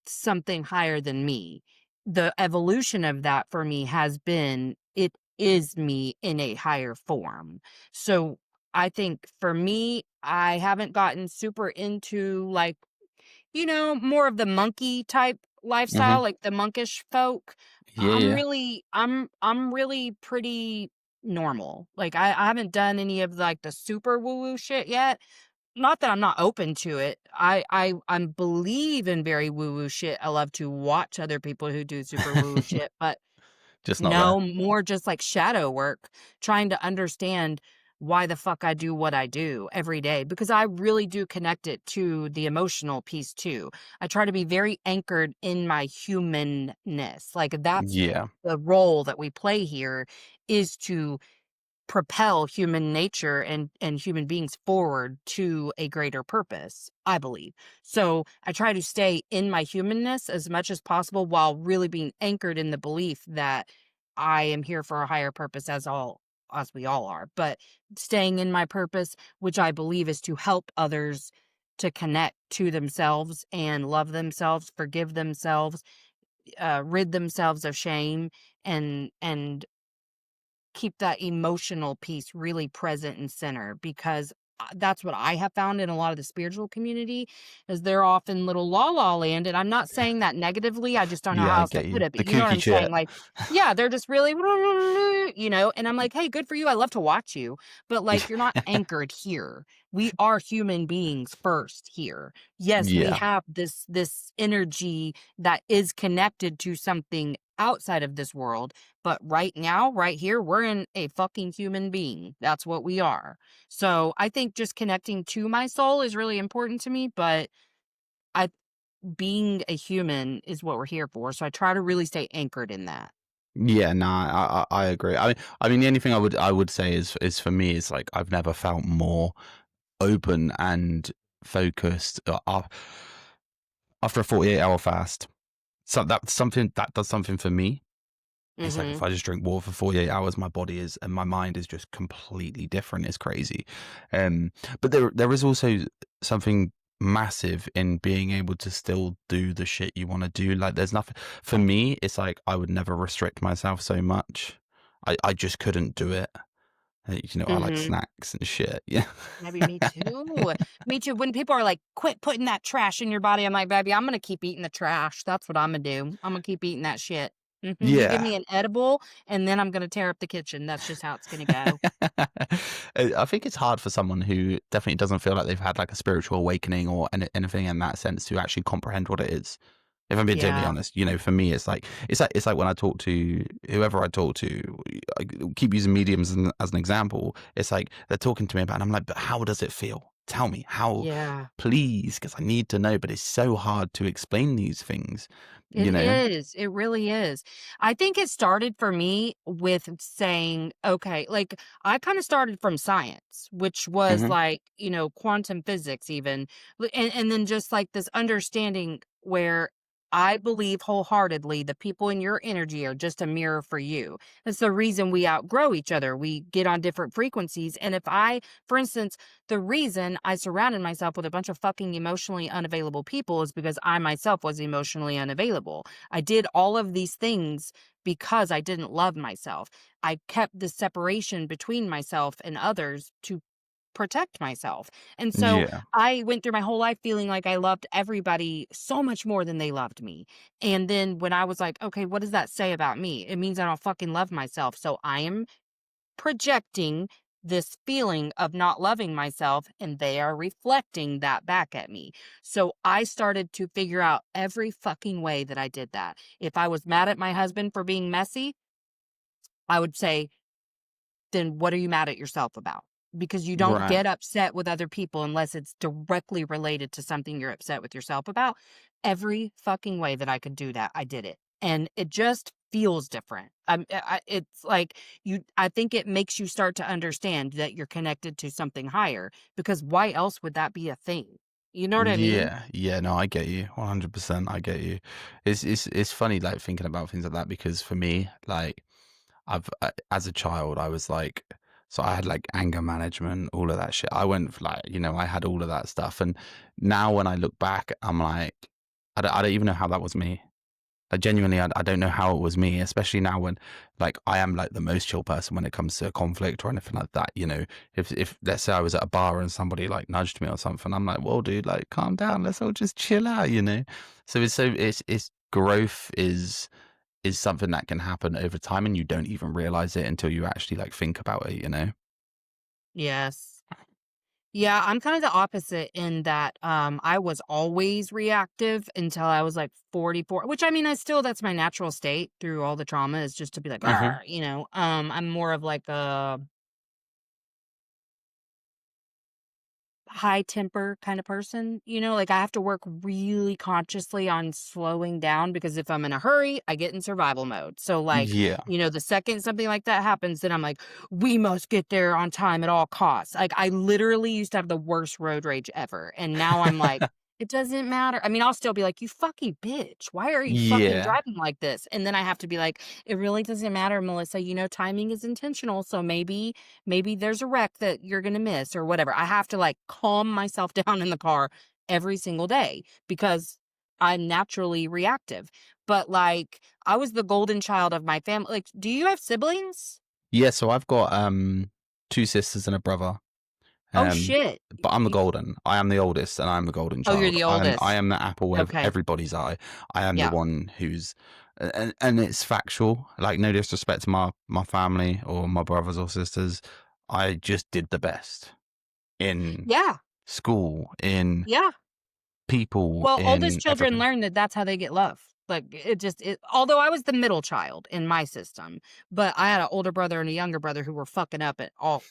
Speaker 3: something higher than me. The evolution of that for me has been it is me in a higher form. So I think for me, I haven't gotten super into like, more of the monkey type
Speaker 1: Hmm.
Speaker 3: lifestyle, like the monkish folk.
Speaker 1: Yeah, yeah.
Speaker 3: I'm really pretty normal. Like I haven't done any of like the super woo woo shit yet. Not that I'm not open to it. I believe in very woo woo shit. I love to watch other people who do super woo woo shit, but
Speaker 1: Just not there.
Speaker 3: no, more just like shadow work, trying to understand why the fuck I do what I do every day because I really do connect it to the emotional piece too. I try to be very anchored in my humanness. Like that's
Speaker 1: Yeah.
Speaker 3: the role that we play here is to propel human nature and human beings forward to a greater purpose, I believe. So I try to stay in my humanness as much as possible while really being anchored in the belief that I am here for a higher purpose as we all are. But staying in my purpose, which I believe is to help others to connect to themselves and love themselves, forgive themselves, rid themselves of shame and keep that emotional piece really present and center because that's what I have found in a lot of the spiritual community is they're often little la la land. And I'm not saying that negatively. I just don't know
Speaker 1: Yeah,
Speaker 3: how
Speaker 1: I
Speaker 3: else to
Speaker 1: get
Speaker 3: put
Speaker 1: you.
Speaker 3: it. But
Speaker 1: The
Speaker 3: you know what
Speaker 1: kooky
Speaker 3: I'm
Speaker 1: shit.
Speaker 3: saying? Like, yeah, they're just really, and I'm like, hey, good for you. I love to watch you. But like, you're not anchored here. We are human beings first here. Yes, we
Speaker 1: Yeah.
Speaker 3: have this energy that is connected to something outside of this world, but right now, right here, we're in a fucking human being. That's what we are. So I think just connecting to my soul is really important to me, but I being a human is what we're here for. So I try to really stay anchored in that.
Speaker 1: Yeah, no, I agree. I mean, the only thing I would say is for me is like I've never felt more open and focused after a 48-hour fast. So that's something that does something for me. It's like if
Speaker 3: Mm-hmm.
Speaker 1: I just drink water for 48 hours, my body is and my mind is just completely different. It's crazy. But there is also something massive in being able to still do the shit you want to do. Like there's nothing for me, it's like I would never restrict myself so much. I just couldn't do it. I like
Speaker 3: Mm-hmm.
Speaker 1: snacks and shit. Yeah.
Speaker 3: Maybe me too. Me too. When people are like, quit putting that trash in your body, I'm like, baby, I'm going to keep eating the trash. That's what I'm going to do. I'm going to keep eating that shit. You give
Speaker 1: Yeah.
Speaker 3: me an edible, and then I'm going to tear up the kitchen. That's just how it's going to go.
Speaker 1: I think it's hard for someone who definitely doesn't feel like they've had like a spiritual awakening or anything in that sense to actually comprehend what it is. If I'm being totally
Speaker 3: Yeah.
Speaker 1: honest, for me, it's like when I talk to whoever I talk to, I keep using mediums as an example. It's like they're talking to me about, it and I'm like, but how does it feel? Tell me how,
Speaker 3: Yeah.
Speaker 1: please, because I need to know. But it's so hard to explain these things,
Speaker 3: It
Speaker 1: you know.
Speaker 3: is. It really is. I think it started for me with saying, okay, like I kind of started from science, which was
Speaker 1: Hmm.
Speaker 3: like, quantum physics, even. And then just like this understanding where I believe wholeheartedly the people in your energy are just a mirror for you. That's the reason we outgrow each other. We get on different frequencies. And if for instance, the reason I surrounded myself with a bunch of fucking emotionally unavailable people is because I myself was emotionally unavailable. I did all of these things because I didn't love myself. I kept the separation between myself and others to protect myself. And so
Speaker 1: Yeah.
Speaker 3: I went through my whole life feeling like I loved everybody so much more than they loved me. And then when I was like, okay, what does that say about me? It means I don't fucking love myself. So I am projecting this feeling of not loving myself, and they are reflecting that back at me. So I started to figure out every fucking way that I did that. If I was mad at my husband for being messy, I would say, then what are you mad at yourself about? Because you don't
Speaker 1: Right.
Speaker 3: get upset with other people unless it's directly related to something you're upset with yourself about. Every fucking way that I could do that, I did it. And it just feels different. It's like I think it makes you start to understand that you're connected to something higher because why else would that be a thing? You know what I mean?
Speaker 1: Yeah, yeah, no, I get you, 100%. I get you. It's funny, like thinking about things like that because for me, like as a child, I was like, so I had like anger management, all of that shit. I went for like, I had all of that stuff, and now when I look back, I'm like, I don't even know how that was me. Like genuinely, I don't know how it was me, especially now when like I am like the most chill person when it comes to conflict or anything like that. If let's say I was at a bar and somebody like nudged me or something, I'm like, well, dude, like calm down, let's all just chill out. So it's growth is something that can happen over time and you don't even realize it until you actually like think about it.
Speaker 3: Yes. Yeah, I'm kind of the opposite in that I was always reactive until I was like 44, which I mean, that's my natural state through all the trauma is just to be like,
Speaker 1: Hmm.
Speaker 3: "Arr," you know. I'm more of like a high temper kind of person, like I have to work really consciously on slowing down because if I'm in a hurry, I get in survival mode. So like,
Speaker 1: Yeah.
Speaker 3: the second something like that happens, then I'm like, we must get there on time at all costs. Like I literally used to have the worst road rage ever. And now I'm like, it doesn't matter. I mean, I'll still be like, you fucking bitch. Why are you fucking
Speaker 1: Yeah.
Speaker 3: driving like this? And then I have to be like, it really doesn't matter, Melissa. Timing is intentional. So maybe there's a wreck that you're going to miss or whatever. I have to like calm myself down in the car every single day because I'm naturally reactive. But like, I was the golden child of my family. Like, do you have siblings?
Speaker 1: Yeah, so I've got two sisters and a brother.
Speaker 3: Oh,
Speaker 1: Um,
Speaker 3: shit.
Speaker 1: but I'm the golden. I am the oldest, and I'm the golden
Speaker 3: Oh, you're
Speaker 1: child.
Speaker 3: the
Speaker 1: I
Speaker 3: oldest.
Speaker 1: am the apple of
Speaker 3: Okay.
Speaker 1: everybody's eye. I am the
Speaker 3: Yeah.
Speaker 1: one who's, and it's factual. Like no disrespect to my family or my brothers or sisters. I just did the best in
Speaker 3: Yeah.
Speaker 1: school, in
Speaker 3: Yeah.
Speaker 1: people,
Speaker 3: Well,
Speaker 1: in
Speaker 3: oldest children
Speaker 1: everything.
Speaker 3: learn that that's how they get love. Like although I was the middle child in my system, but I had an older brother and a younger brother who were fucking up at all.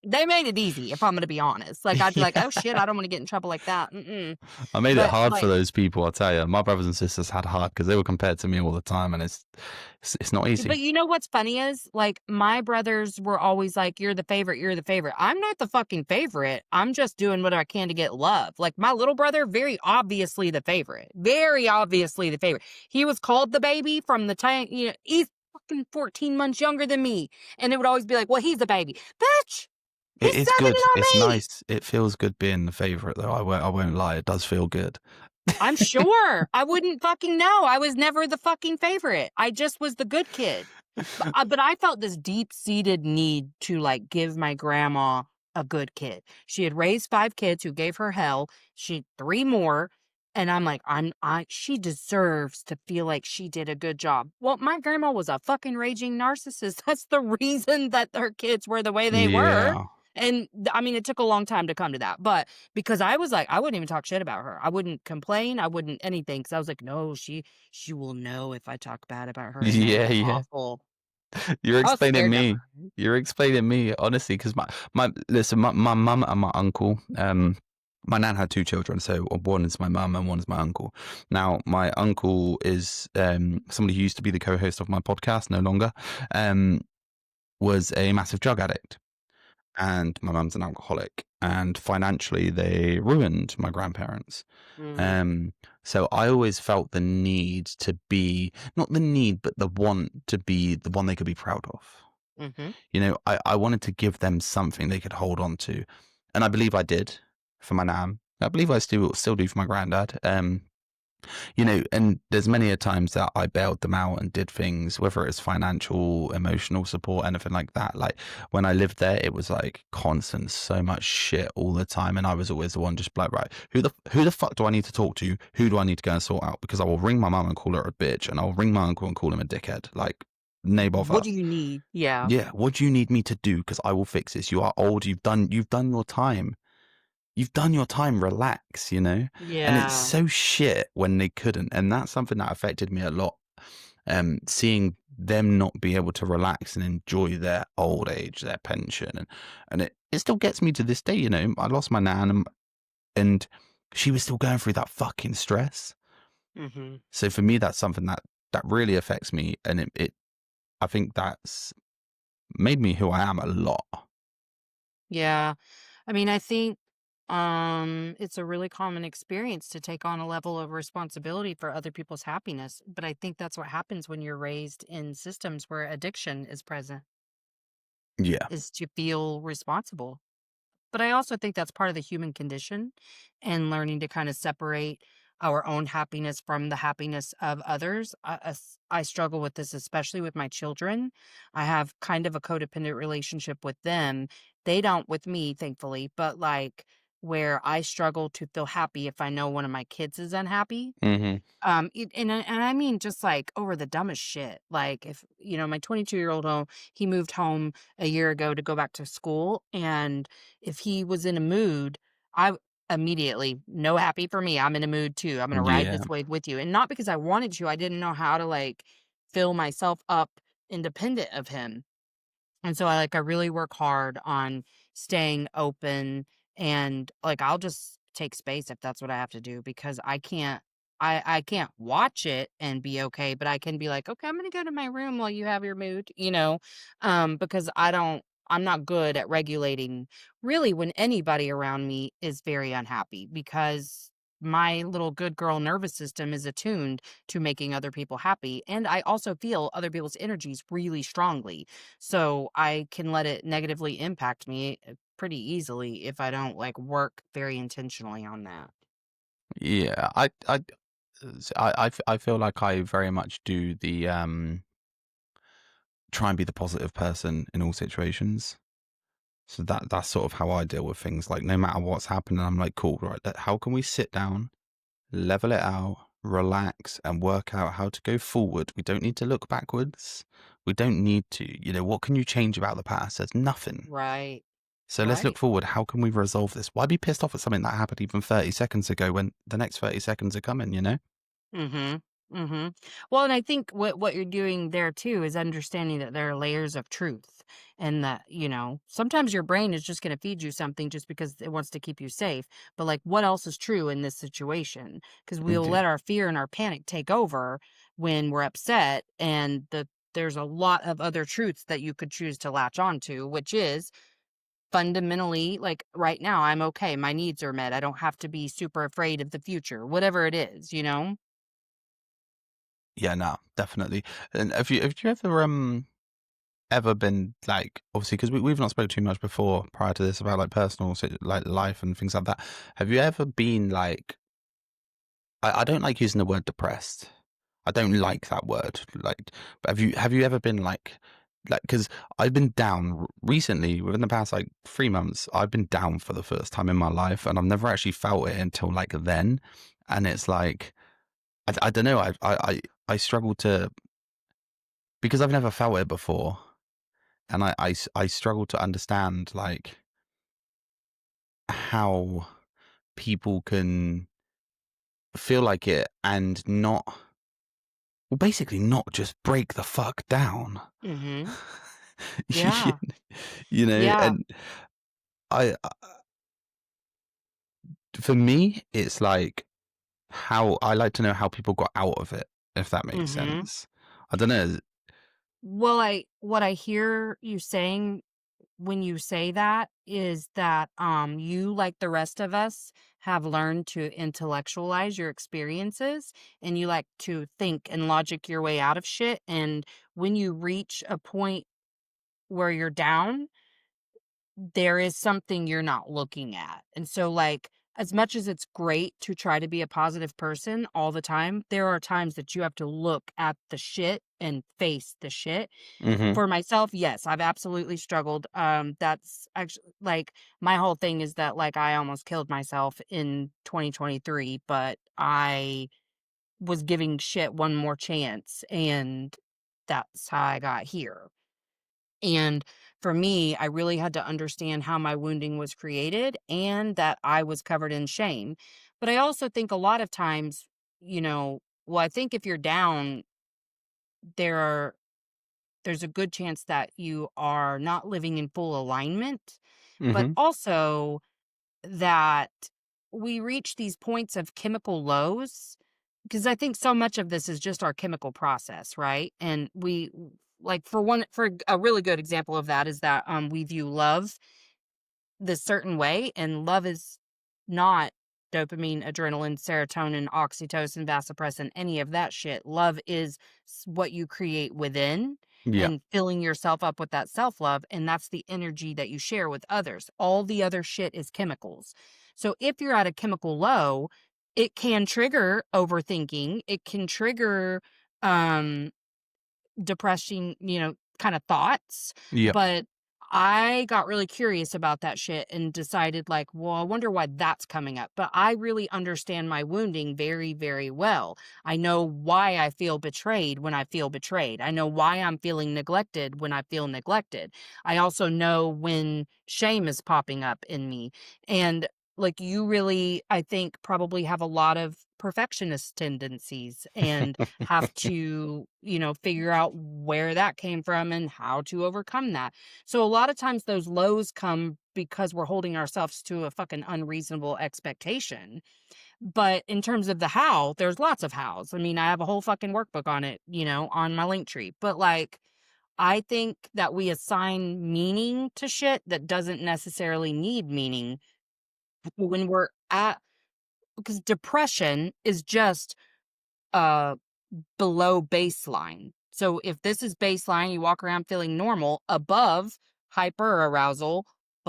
Speaker 3: They made it easy, if I'm gonna be honest. Like, I'd be like,
Speaker 1: Yeah.
Speaker 3: "Oh, shit, I don't wanna get in trouble like that. Mm-mm."
Speaker 1: I made it
Speaker 3: But,
Speaker 1: hard for
Speaker 3: like,
Speaker 1: those people, I'll tell you. My brothers and sisters had hard because they were compared to me all the time, and it's not
Speaker 3: but
Speaker 1: easy.
Speaker 3: you know what's funny is, like, my brothers were always like, "You're the favorite, you're the favorite." I'm not the fucking favorite. I'm just doing what I can to get love. Like, my little brother, very obviously the favorite. Very obviously the favorite. He was called the baby from the time, he's fucking 14 months younger than me, and it would always be like, "Well, he's a baby." Bitch! He's
Speaker 1: It's
Speaker 3: 7
Speaker 1: good.
Speaker 3: on
Speaker 1: It's
Speaker 3: me!
Speaker 1: nice. It feels good being the favorite, though. I won't lie. It does feel good.
Speaker 3: I'm sure. I wouldn't fucking know. I was never the fucking favorite. I just was the good kid. But I felt this deep-seated need to, like, give my grandma a good kid. She had raised 5 kids who gave her hell. She 3 more, and I'm like, she deserves to feel like she did a good job. Well, my grandma was a fucking raging narcissist. That's the reason that her kids were the way they were.
Speaker 1: Yeah.
Speaker 3: And, I mean, it took a long time to come to that, but because I was like, I wouldn't even talk shit about her. I wouldn't complain. I wouldn't anything because I was like, "No, she will know if I talk bad about her, and that would
Speaker 1: Yeah,
Speaker 3: be
Speaker 1: yeah.
Speaker 3: awful."
Speaker 1: You're
Speaker 3: I was
Speaker 1: explaining
Speaker 3: scared of
Speaker 1: me.
Speaker 3: her.
Speaker 1: You're explaining me, honestly, because listen, my mum and my uncle, my nan had 2 children, so one is my mum and one is my uncle. Now, my uncle is somebody who used to be the co-host of my podcast, no longer, um, was a massive drug addict. And my mum's an alcoholic, and financially they ruined my grandparents.
Speaker 3: Mhm,
Speaker 1: Um, so I always felt the need to be, not the need, but the want to be the one they could be proud of.
Speaker 3: mhm.
Speaker 1: I wanted to give them something they could hold on to. And I believe I did for my nan. I believe I still do for my granddad. And there's many a times that I bailed them out and did things, whether it's financial, emotional support, anything like that. Like when I lived there, it was like constant, so much shit all the time, and I was always the one just like, right, who the fuck do I need to talk to? Who do I need to go and sort out? Because I will ring my mum and call her a bitch, and I'll ring my uncle and call him a dickhead. Like, nay bother.
Speaker 3: What do you need? Yeah.
Speaker 1: Yeah, what do you need me to do? Because I will fix this. You are old. You've done your time. You've done your time, relax, And it's
Speaker 3: Yeah.
Speaker 1: so shit when they couldn't. And that's something that affected me a lot. Seeing them not be able to relax and enjoy their old age, their pension. And it still gets me to this day, I lost my nan and she was still going through that fucking stress.
Speaker 3: Mhm.
Speaker 1: So for me, that's something that really affects me. And I think that's made me who I am a lot.
Speaker 3: Yeah. I mean, I think, it's a really common experience to take on a level of responsibility for other people's happiness, but I think that's what happens when you're raised in systems where addiction is present,
Speaker 1: Yeah.
Speaker 3: is to feel responsible. But I also think that's part of the human condition and learning to kind of separate our own happiness from the happiness of others. I struggle with this, especially with my children. I have kind of a codependent relationship with them. They don't with me, thankfully, but like where I struggle to feel happy if I know one of my kids is unhappy.
Speaker 1: Hmm.
Speaker 3: And I mean just like over the dumbest shit. Like if my 22-year-old home, he moved home a year ago to go back to school, and if he was in a mood, I immediately no happy for me. I'm in a mood too. I'm gonna ride
Speaker 1: Yeah.
Speaker 3: this wave with you, and not because I wanted to. I didn't know how to like fill myself up independent of him. And so I really work hard on staying open, and like I'll just take space if that's what I have to do because I can't watch it and be okay, but I can be like, "Okay, I'm going to go to my room while you have your mood," because I'm not good at regulating really when anybody around me is very unhappy because my little good girl nervous system is attuned to making other people happy, and I also feel other people's energies really strongly. So I can let it negatively impact me pretty easily if I don't like work very intentionally on that.
Speaker 1: Yeah. I feel like I very much do the try and be the positive person in all situations. So that's sort of how I deal with things. Like no matter what's happening, I'm like, cool, right? How can we sit down, level it out, relax, and work out how to go forward? We don't need to look backwards. We don't need to. What can you change about the past? There's nothing.
Speaker 3: Right.
Speaker 1: So let's look
Speaker 3: Right.
Speaker 1: forward. How can we resolve this? Why be pissed off at something that happened even 30 seconds ago when the next 30 seconds are coming?
Speaker 3: Mhm. Mhm. Well, and I think what you're doing there too is understanding that there are layers of truth and that, sometimes your brain is just going to feed you something just because it wants to keep you safe. But like what else is true in this situation? Because we'll
Speaker 1: Yeah.
Speaker 3: let our fear and our panic take over when we're upset and there's a lot of other truths that you could choose to latch onto, which is fundamentally like right now I'm okay. My needs are met. I don't have to be super afraid of the future, whatever it is.
Speaker 1: Yeah, no, definitely. And have you ever been like, obviously, because we've not spoke too much before prior to this about like personal like life and things like that. Have you ever been like, I don't like using the word depressed. I don't like that word. Like, but have you ever been like because I've been down recently within the past like 3 months. I've been down for the first time in my life, and I've never actually felt it until like then. And it's like I don't know. I struggle to, because I've never felt it before, and I struggle to understand like how people can feel like it and not, well, basically not just break the fuck down.
Speaker 3: Mhm.
Speaker 1: you
Speaker 3: Yeah. Yeah.
Speaker 1: and I for me it's like, how I like to know how people got out of it, if that makes
Speaker 3: Mhm.
Speaker 1: sense. I don't know.
Speaker 3: Well, what I hear you saying when you say that is that you like the rest of us have learned to intellectualize your experiences and you like to think and logic your way out of shit, and when you reach a point where you're down, there is something you're not looking at. And so, like, as much as it's great to try to be a positive person all the time, there are times that you have to look at the shit and face the shit.
Speaker 1: Hmm.
Speaker 3: For myself, yes, I've absolutely struggled. That's actually like my whole thing is that like I almost killed myself in 2023, but I was giving shit one more chance and that's how I got here. And for me, I really had to understand how my wounding was created and that I was covered in shame. But I also think a lot of times, well, I think if you're down, there are there's a good chance that you are not living in full alignment, but
Speaker 1: Hmm.
Speaker 3: also that we reach these points of chemical lows because I think so much of this is just our chemical process, right? And we like for a really good example of that is that we view love this certain way, and love is not dopamine, adrenaline, serotonin, oxytocin, vasopressin, any of that shit. Love is what you create within
Speaker 1: Yeah.
Speaker 3: and filling yourself up with that self love. And that's the energy that you share with others. All the other shit is chemicals. So if you're at a chemical low, it can trigger overthinking. It can trigger um, depressing, kind of thoughts.
Speaker 1: Yeah.
Speaker 3: But I got really curious about that shit and decided, like, well, I wonder why that's coming up. But I really understand my wounding very, very well. I know why I feel betrayed when I feel betrayed. I know why I'm feeling neglected when I feel neglected. I also know when shame is popping up in me. And like you really, I think, probably have a lot of perfectionist tendencies and have to, figure out where that came from and how to overcome that. So a lot of times those lows come because we're holding ourselves to a fucking unreasonable expectation. But in terms of the how, there's lots of hows. I mean, I have a whole fucking workbook on it, on my link tree. But like, I think that we assign meaning to shit that doesn't necessarily need meaning when we're at, because depression is just uh below baseline. So if this is baseline, you walk around feeling normal, above hyperarousal,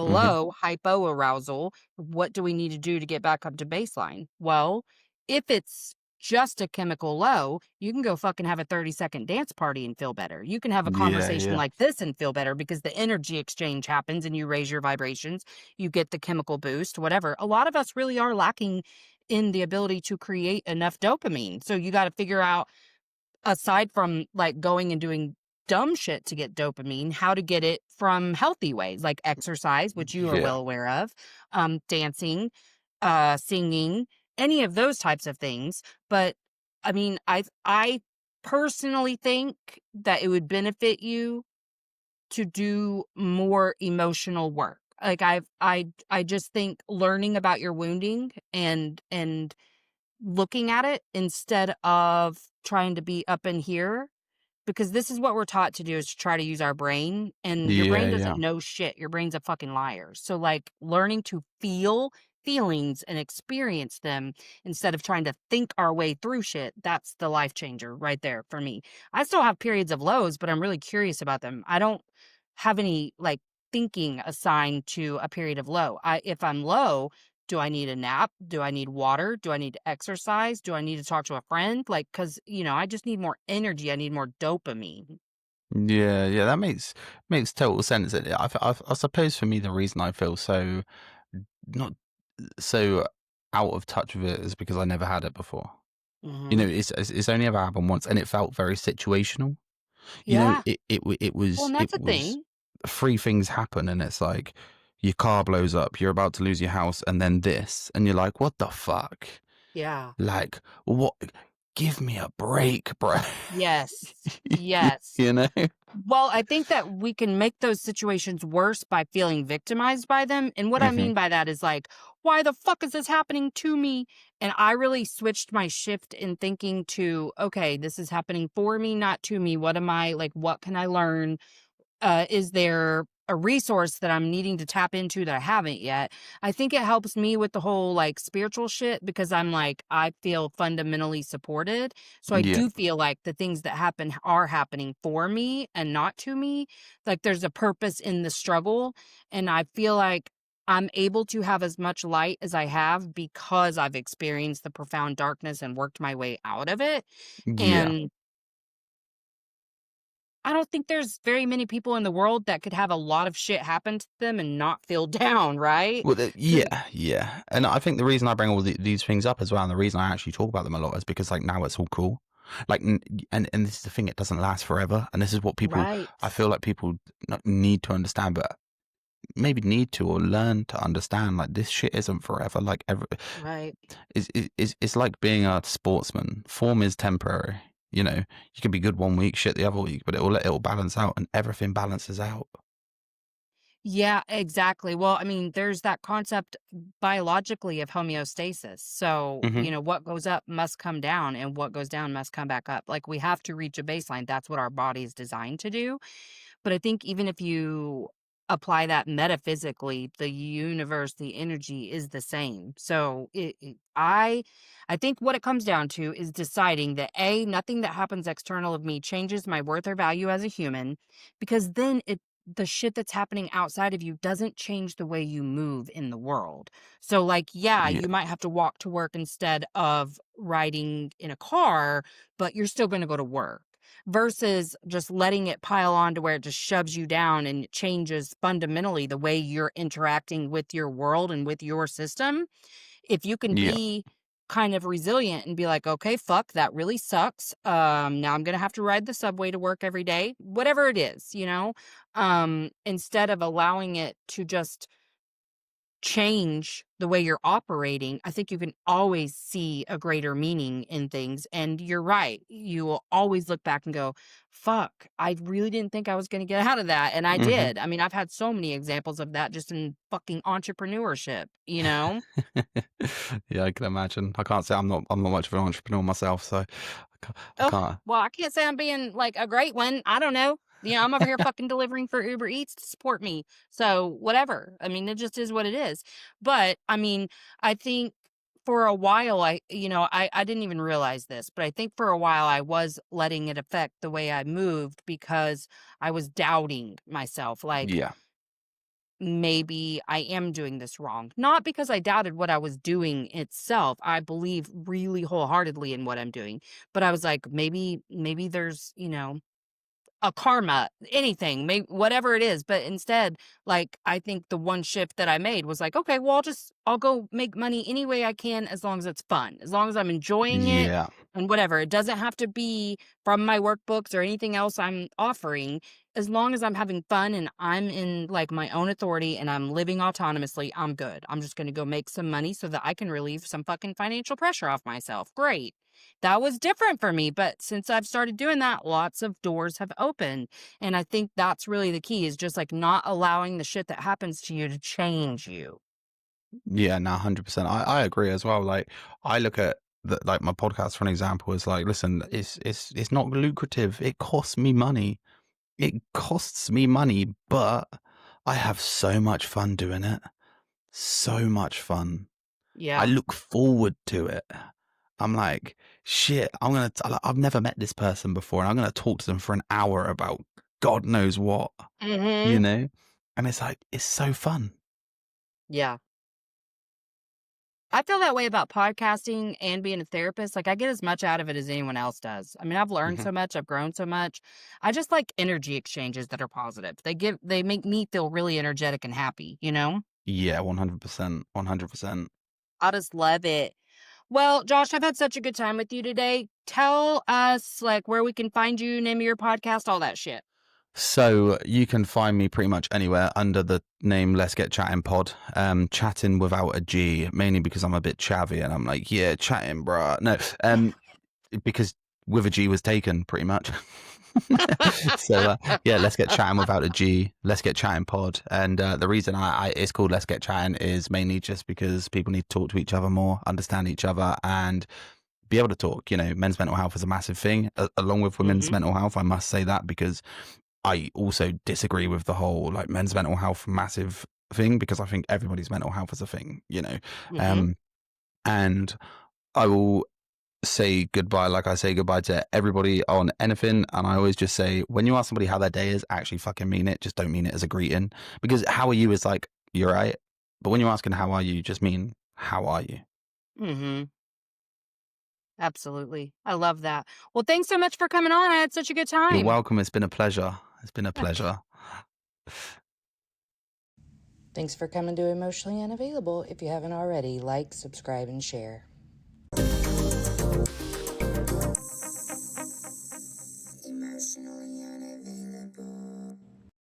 Speaker 1: Hmm.
Speaker 3: below hypoarousal, what do we need to do to get back up to baseline? Well, if it's just a chemical low, you can go fucking have a 30-second dance party and feel better. You can have a
Speaker 1: Yeah.
Speaker 3: conversation
Speaker 1: Yeah.
Speaker 3: like this and feel better because the energy exchange happens and you raise your vibrations, you get the chemical boost, whatever. A lot of us really are lacking in the ability to create enough dopamine. So you got to figure out, aside from like going and doing dumb shit to get dopamine, how to get it from healthy ways like exercise, which you are
Speaker 1: Yeah.
Speaker 3: well aware of, dancing, singing, any of those types of things. But I mean, I personally think that it would benefit you to do more emotional work. Like I just think learning about your wounding and looking at it instead of trying to be up in here, because this is what we're taught to do, is to try to use our brain, and your
Speaker 1: Yeah,
Speaker 3: brain doesn't
Speaker 1: yeah.
Speaker 3: know shit. Your brain's a fucking liar. So like learning to feel feelings and experience them instead of trying to think our way through shit, that's the life changer right there for me. I still have periods of lows, but I'm really curious about them. I don't have any like thinking assigned to a period of low. If I'm low, do I need a nap? Do I need water? Do I need to exercise? Do I need to talk to a friend? Like, cause I just need more energy. I need more dopamine.
Speaker 1: Yeah, yeah, that makes total sense. I suppose for me, the reason I feel so not so out of touch with it is because I never had it before.
Speaker 3: Hmm.
Speaker 1: It's only ever happened once, and it felt very situational.
Speaker 3: Yeah. Well, and
Speaker 1: It
Speaker 3: that's a
Speaker 1: was
Speaker 3: thing.
Speaker 1: three things happen, and it's like your car blows up, you're about to lose your house, and then this, and you're like, what the fuck?
Speaker 3: Yeah.
Speaker 1: Like, what? Give me a break, bro.
Speaker 3: Yes. Yes.
Speaker 1: you know?
Speaker 3: Well, I think that we can make those situations worse by feeling victimized by them. And what I
Speaker 1: hmm
Speaker 3: mean by that is like, why the fuck is this happening to me? And I really switched my shift in thinking to, okay, this is happening for me, not to me. What am I like? What can I learn? Is there a resource that I'm needing to tap into that I haven't yet? I think it helps me with the whole like spiritual shit, because I'm like, I feel fundamentally supported. So I
Speaker 1: Yeah,
Speaker 3: do feel like the things that happen are happening for me and not to me. Like there's a purpose in the struggle. And I feel like I'm able to have as much light as I have because I've experienced the profound darkness and worked my way out of it.
Speaker 1: yeah.
Speaker 3: And I don't think there's very many people in the world that could have a lot of shit happen to them and not feel down, right?
Speaker 1: Well,
Speaker 3: So
Speaker 1: yeah, yeah. And I think the reason I bring all these things up as well, and the reason I actually talk about them a lot, is because like now it's all cool. Like, and this is the thing; it doesn't last forever. And this is what people,
Speaker 3: right,
Speaker 1: I feel like people not need to understand, but maybe need to or learn to understand. Like, this shit isn't forever. Like,
Speaker 3: right.
Speaker 1: it's like being a sportsman. Form is temporary. You can be good one week, shit the other week, but it'll balance out, and everything balances out.
Speaker 3: Yeah, exactly. Well, I mean, there's that concept biologically of homeostasis. So,
Speaker 1: hmm
Speaker 3: what goes up must come down and what goes down must come back up. Like we have to reach a baseline. That's what our body is designed to do. But I think even if you apply that metaphysically, the universe, the energy is the same. So I think what it comes down to is deciding that nothing that happens external of me changes my worth or value as a human, because then the shit that's happening outside of you doesn't change the way you move in the world. So like, yeah,
Speaker 1: Yeah,
Speaker 3: you might have to walk to work instead of riding in a car, but you're still going to go to work, versus just letting it pile on to where it just shoves you down and it changes fundamentally the way you're interacting with your world and with your system. If you can
Speaker 1: yeah,
Speaker 3: be kind of resilient and be like, okay, fuck, that really sucks. Now I'm gonna have to ride the subway to work every day, whatever it is, instead of allowing it to just change the way you're operating, I think you can always see a greater meaning in things. And you're right. You will always look back and go, fuck, I really didn't think I was going to get out of that. And I
Speaker 1: hmm
Speaker 3: did. I mean, I've had so many examples of that just in fucking entrepreneurship, you know?
Speaker 1: yeah. I can imagine. I can't say I'm not much of an entrepreneur myself, so I
Speaker 3: Oh,
Speaker 1: can't.
Speaker 3: well, I can't say I'm being like a great one. I don't know. I'm over here fucking delivering for Uber Eats to support me. So whatever. I mean, it just is what it is. But I mean, I think for a while, I didn't even realize this, but I think for a while I was letting it affect the way I moved because I was doubting myself. Like,
Speaker 1: Yeah,
Speaker 3: maybe I am doing this wrong. Not because I doubted what I was doing itself. I believe really wholeheartedly in what I'm doing. But I was like, maybe there's, a karma, anything, maybe whatever it is. But instead, like, I think the one shift that I made was like, okay, well, I'll go make money any way I can as long as it's fun, as long as I'm enjoying it
Speaker 1: yeah.
Speaker 3: and whatever. It doesn't have to be from my workbooks or anything else I'm offering. As long as I'm having fun and I'm in like my own authority and I'm living autonomously, I'm good. I'm just going to go make some money so that I can relieve some fucking financial pressure off myself. Great. that was different for me. But since I've started doing that, lots of doors have opened. And I think that's really the key, is just like not allowing the shit that happens to you to change you.
Speaker 1: Yeah, no, 100%. I agree as well. Like, I look at like my podcast, for an example, is like, listen, it's not lucrative. It costs me money. It costs me money, but I have so much fun doing it. So much fun. I
Speaker 3: Yeah.
Speaker 1: look forward to it. I'm like, shit, I've never met this person before, and I'm gonna talk to them for an hour about God knows what, you
Speaker 3: Mm-hmm.
Speaker 1: know? And it's like, it's so fun.
Speaker 3: Yeah. I feel that way about podcasting and being a therapist. Like, I get as much out of it as anyone else does. I mean, I've learned
Speaker 1: Mhm.
Speaker 3: so much, I've grown so much. I just like energy exchanges that are positive. They make me feel really energetic and happy, you know?
Speaker 1: Yeah, 100%. 100%.
Speaker 3: I just love it. Well, Josh, I've had such a good time with you today. Tell us like where we can find you, name of your podcast, all that shit.
Speaker 1: So you can find me pretty much anywhere under the name Let's Get Chatting Pod. Chatting without a G, mainly because I'm a bit chavvy and I'm like, yeah, chatting, bruh. No, because with a G was taken pretty much. So yeah, Let's Get Chatting without a G. Let's Get Chatting Pod. And the reason I it's called Let's Get Chatting is mainly just because people need to talk to each other more, understand each other, and be able to talk. You know, men's mental health is a massive thing, along with women's
Speaker 3: Mm-hmm.
Speaker 1: mental health. I must say that, because I also disagree with the whole like men's mental health massive thing, because I think everybody's mental health is a thing, you know.
Speaker 3: Mm-hmm.
Speaker 1: And I will say goodbye, like I say goodbye to everybody on anything, and I always just say, when you ask somebody how their day is, actually fucking mean it. Just don't mean it as a greeting, because how are you is like, you're right, but when you're asking how are you, just mean how are you.
Speaker 3: Mm-hmm. Absolutely. I love that. Well, thanks so much for coming on. I had such a good
Speaker 1: You're
Speaker 3: time.
Speaker 1: welcome. It's been a pleasure. It's been a pleasure.
Speaker 2: Thanks for coming to Emotionally Unavailable. If you haven't already, like, subscribe, and share. Emotional